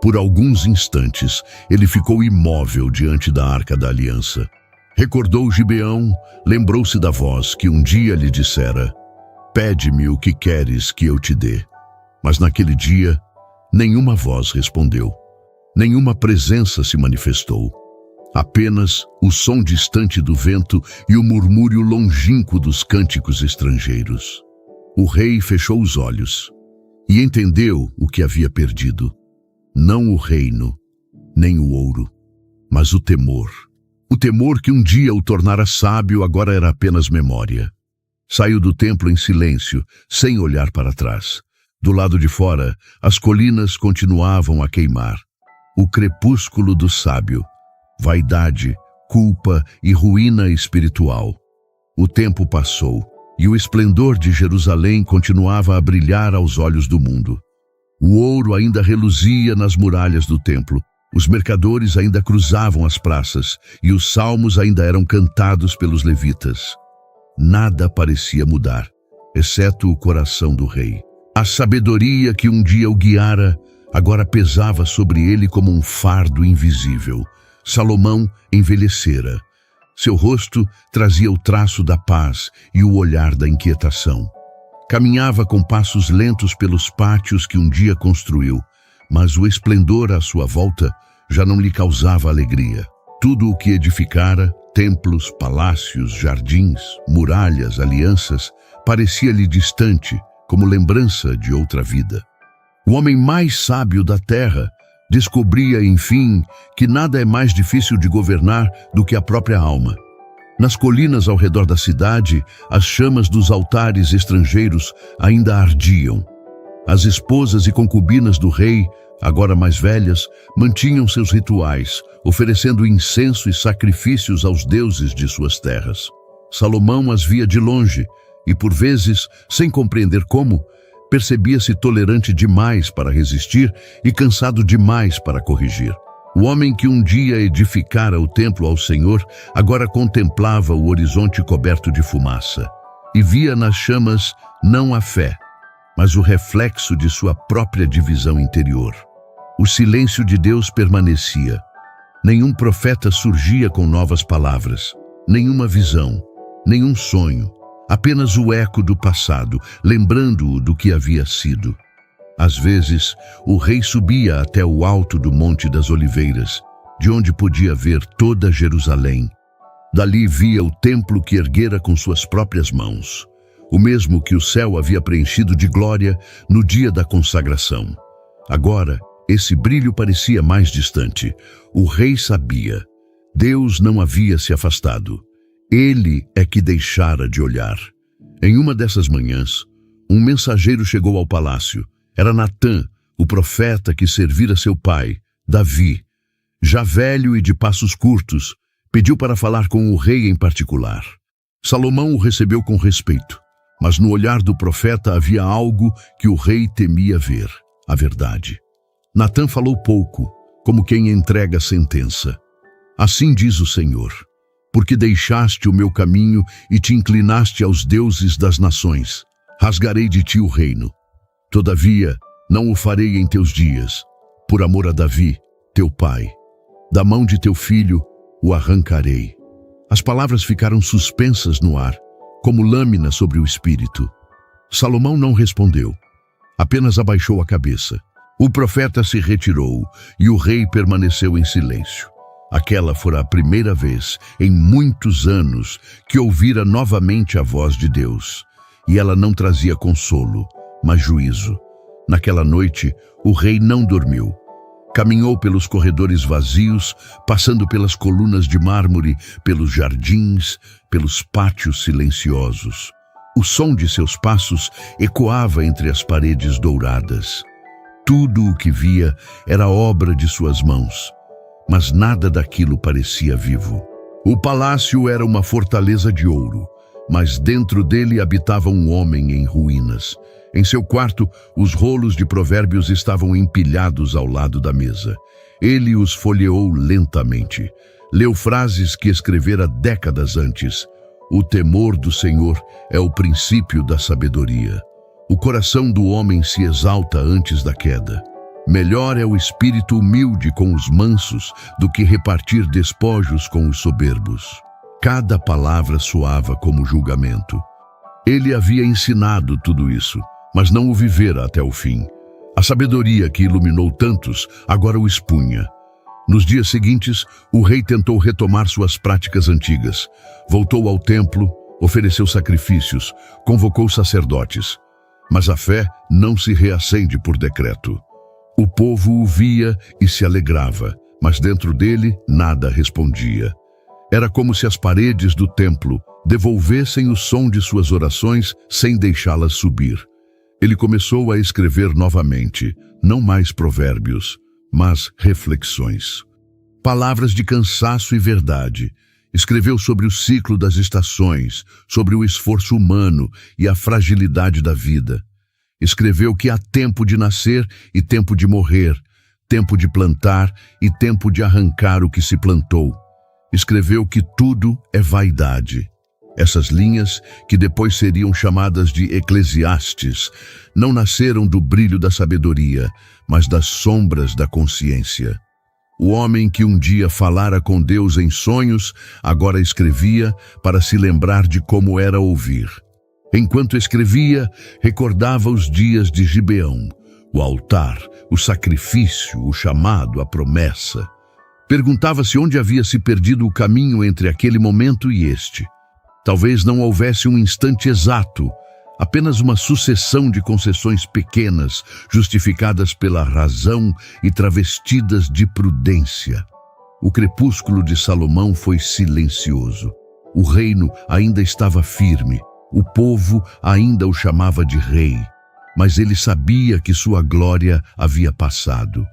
Por alguns instantes, ele ficou imóvel diante da Arca da Aliança. Recordou Gibeão, lembrou-se da voz que um dia lhe dissera: "Pede-me o que queres que eu te dê." Mas naquele dia, nenhuma voz respondeu. Nenhuma presença se manifestou. Apenas o som distante do vento e o murmúrio longínquo dos cânticos estrangeiros. O rei fechou os olhos e entendeu o que havia perdido. Não o reino, nem o ouro, mas o temor. O temor que um dia o tornara sábio agora era apenas memória. Saiu do templo em silêncio, sem olhar para trás. Do lado de fora, as colinas continuavam a queimar. O crepúsculo do sábio, vaidade, culpa e ruína espiritual. O tempo passou, e o esplendor de Jerusalém continuava a brilhar aos olhos do mundo. O ouro ainda reluzia nas muralhas do templo, os mercadores ainda cruzavam as praças, e os salmos ainda eram cantados pelos levitas. Nada parecia mudar, exceto o coração do rei. A sabedoria que um dia o guiara, agora pesava sobre ele como um fardo invisível. Salomão envelhecera. Seu rosto trazia o traço da paz e o olhar da inquietação. Caminhava com passos lentos pelos pátios que um dia construiu, mas o esplendor à sua volta já não lhe causava alegria. Tudo o que edificara, templos, palácios, jardins, muralhas, alianças, parecia-lhe distante, como lembrança de outra vida. O homem mais sábio da terra descobria, enfim, que nada é mais difícil de governar do que a própria alma. Nas colinas ao redor da cidade, as chamas dos altares estrangeiros ainda ardiam. As esposas e concubinas do rei, agora mais velhas, mantinham seus rituais, oferecendo incenso e sacrifícios aos deuses de suas terras. Salomão as via de longe e, por vezes, sem compreender como, percebia-se tolerante demais para resistir e cansado demais para corrigir. O homem que um dia edificara o templo ao Senhor, agora contemplava o horizonte coberto de fumaça e via nas chamas não a fé, mas o reflexo de sua própria divisão interior. O silêncio de Deus permanecia. Nenhum profeta surgia com novas palavras, nenhuma visão, nenhum sonho, apenas o eco do passado, lembrando-o do que havia sido. Às vezes, o rei subia até o alto do Monte das Oliveiras, de onde podia ver toda Jerusalém. Dali via o templo que erguera com suas próprias mãos, o mesmo que o céu havia preenchido de glória no dia da consagração. Agora, esse brilho parecia mais distante. O rei sabia. Deus não havia se afastado. Ele é que deixara de olhar. Em uma dessas manhãs, um mensageiro chegou ao palácio. Era Natã, o profeta que servira seu pai, Davi. Já velho e de passos curtos, pediu para falar com o rei em particular. Salomão o recebeu com respeito, mas no olhar do profeta havia algo que o rei temia ver, a verdade. Natã falou pouco, como quem entrega sentença. Assim diz o Senhor, porque deixaste o meu caminho e te inclinaste aos deuses das nações, rasgarei de ti o reino. Todavia, não o farei em teus dias, por amor a Davi, teu pai. Da mão de teu filho o arrancarei. As palavras ficaram suspensas no ar, como lâmina sobre o espírito. Salomão não respondeu, apenas abaixou a cabeça. O profeta se retirou e o rei permaneceu em silêncio. Aquela fora a primeira vez, em muitos anos, que ouvira novamente a voz de Deus. E ela não trazia consolo, mas juízo. Naquela noite, o rei não dormiu. Caminhou pelos corredores vazios, passando pelas colunas de mármore, pelos jardins, pelos pátios silenciosos. O som de seus passos ecoava entre as paredes douradas. Tudo o que via era obra de suas mãos, mas nada daquilo parecia vivo. O palácio era uma fortaleza de ouro, mas dentro dele habitava um homem em ruínas. Em seu quarto, os rolos de provérbios estavam empilhados ao lado da mesa. Ele os folheou lentamente. Leu frases que escrevera décadas antes. O temor do Senhor é o princípio da sabedoria. O coração do homem se exalta antes da queda. Melhor é o espírito humilde com os mansos do que repartir despojos com os soberbos. Cada palavra soava como julgamento. Ele havia ensinado tudo isso, mas não o vivera até o fim. A sabedoria que iluminou tantos agora o expunha. Nos dias seguintes, o rei tentou retomar suas práticas antigas. Voltou ao templo, ofereceu sacrifícios, convocou sacerdotes. Mas a fé não se reacende por decreto. O povo o via e se alegrava, mas dentro dele nada respondia. Era como se as paredes do templo devolvessem o som de suas orações sem deixá-las subir. Ele começou a escrever novamente, não mais provérbios, mas reflexões. Palavras de cansaço e verdade. Escreveu sobre o ciclo das estações, sobre o esforço humano e a fragilidade da vida. Escreveu que há tempo de nascer e tempo de morrer, tempo de plantar e tempo de arrancar o que se plantou. Escreveu que tudo é vaidade. Essas linhas, que depois seriam chamadas de Eclesiastes, não nasceram do brilho da sabedoria, mas das sombras da consciência. O homem que um dia falara com Deus em sonhos, agora escrevia para se lembrar de como era ouvir. Enquanto escrevia, recordava os dias de Gibeão, o altar, o sacrifício, o chamado, a promessa. Perguntava-se onde havia se perdido o caminho entre aquele momento e este. Talvez não houvesse um instante exato, apenas uma sucessão de concessões pequenas, justificadas pela razão e travestidas de prudência. O crepúsculo de Salomão foi silencioso. O reino ainda estava firme. O povo ainda o chamava de rei, mas ele sabia que sua glória havia passado.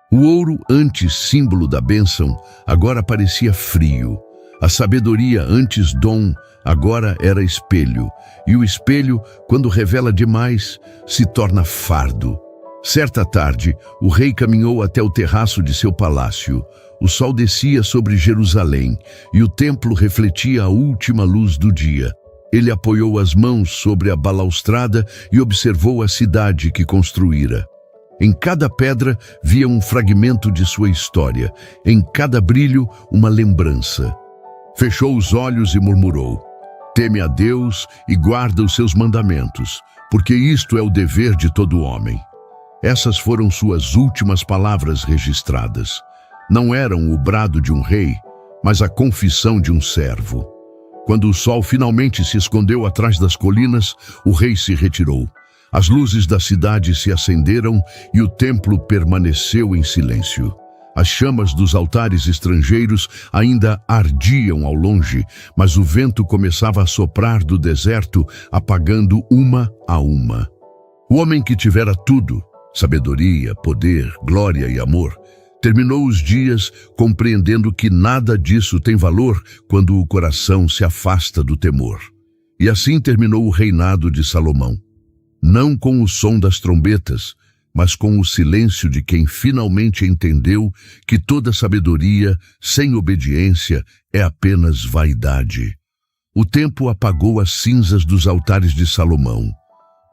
O ouro, antes símbolo da bênção, agora parecia frio. A sabedoria, antes dom, agora era espelho. E o espelho, quando revela demais, se torna fardo. Certa tarde, o rei caminhou até o terraço de seu palácio. O sol descia sobre Jerusalém e o templo refletia a última luz do dia. Ele apoiou as mãos sobre a balaustrada e observou a cidade que construíra. Em cada pedra via um fragmento de sua história, em cada brilho uma lembrança. Fechou os olhos e murmurou: teme a Deus e guarda os seus mandamentos, porque isto é o dever de todo homem. Essas foram suas últimas palavras registradas. Não eram o brado de um rei, mas a confissão de um servo. Quando o sol finalmente se escondeu atrás das colinas, o rei se retirou. As luzes da cidade se acenderam e o templo permaneceu em silêncio. As chamas dos altares estrangeiros ainda ardiam ao longe, mas o vento começava a soprar do deserto, apagando uma a uma. O homem que tivera tudo, sabedoria, poder, glória e amor, terminou os dias compreendendo que nada disso tem valor quando o coração se afasta do temor. E assim terminou o reinado de Salomão. Não com o som das trombetas, mas com o silêncio de quem finalmente entendeu que toda sabedoria, sem obediência, é apenas vaidade. O tempo apagou as cinzas dos altares de Salomão,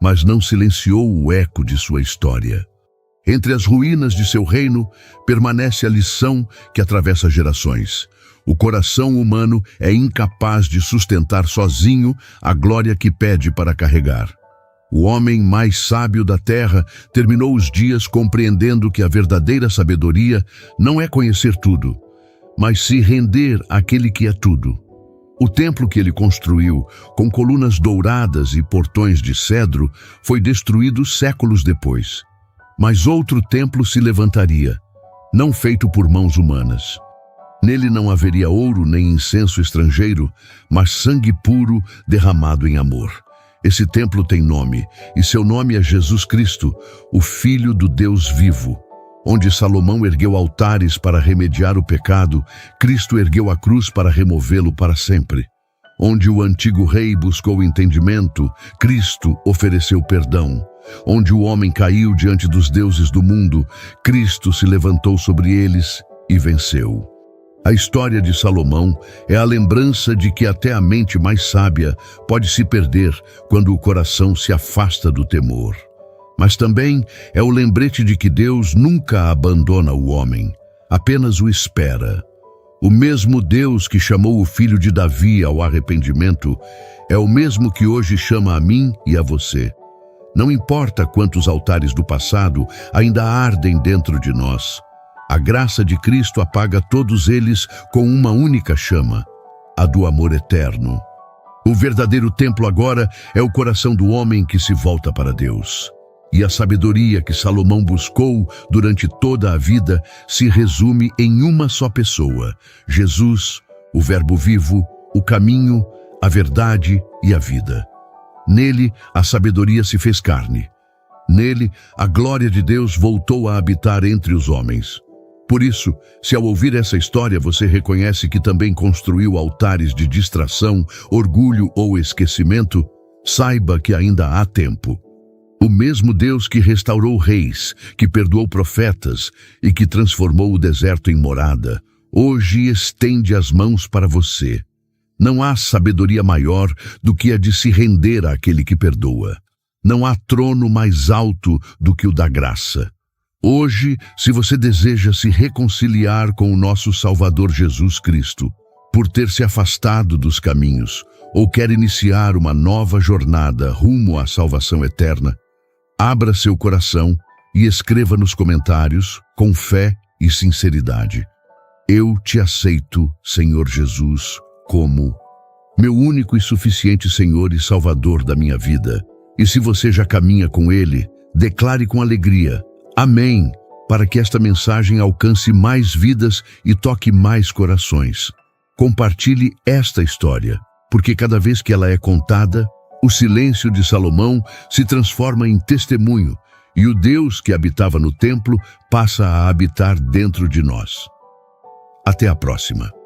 mas não silenciou o eco de sua história. Entre as ruínas de seu reino, permanece a lição que atravessa gerações. O coração humano é incapaz de sustentar sozinho a glória que pede para carregar. O homem mais sábio da terra terminou os dias compreendendo que a verdadeira sabedoria não é conhecer tudo, mas se render àquele que é tudo. O templo que ele construiu, com colunas douradas e portões de cedro, foi destruído séculos depois. Mas outro templo se levantaria, não feito por mãos humanas. Nele não haveria ouro nem incenso estrangeiro, mas sangue puro derramado em amor. Esse templo tem nome, e seu nome é Jesus Cristo, o Filho do Deus vivo. Onde Salomão ergueu altares para remediar o pecado, Cristo ergueu a cruz para removê-lo para sempre. Onde o antigo rei buscou entendimento, Cristo ofereceu perdão. Onde o homem caiu diante dos deuses do mundo, Cristo se levantou sobre eles e venceu. A história de Salomão é a lembrança de que até a mente mais sábia pode se perder quando o coração se afasta do temor. Mas também é o lembrete de que Deus nunca abandona o homem, apenas o espera. O mesmo Deus que chamou o filho de Davi ao arrependimento é o mesmo que hoje chama a mim e a você. Não importa quantos altares do passado ainda ardem dentro de nós. A graça de Cristo apaga todos eles com uma única chama, a do amor eterno. O verdadeiro templo agora é o coração do homem que se volta para Deus. E a sabedoria que Salomão buscou durante toda a vida se resume em uma só pessoa: Jesus, o Verbo vivo, o caminho, a verdade e a vida. Nele, a sabedoria se fez carne. Nele, a glória de Deus voltou a habitar entre os homens. Por isso, se ao ouvir essa história você reconhece que também construiu altares de distração, orgulho ou esquecimento, saiba que ainda há tempo. O mesmo Deus que restaurou reis, que perdoou profetas e que transformou o deserto em morada, hoje estende as mãos para você. Não há sabedoria maior do que a de se render àquele que perdoa. Não há trono mais alto do que o da graça. Hoje, se você deseja se reconciliar com o nosso Salvador Jesus Cristo, por ter se afastado dos caminhos, ou quer iniciar uma nova jornada rumo à salvação eterna, abra seu coração e escreva nos comentários, com fé e sinceridade: eu te aceito, Senhor Jesus, como meu único e suficiente Senhor e Salvador da minha vida. E se você já caminha com Ele, declare com alegria: amém, para que esta mensagem alcance mais vidas e toque mais corações. Compartilhe esta história, porque cada vez que ela é contada, o silêncio de Salomão se transforma em testemunho e o Deus que habitava no templo passa a habitar dentro de nós. Até a próxima.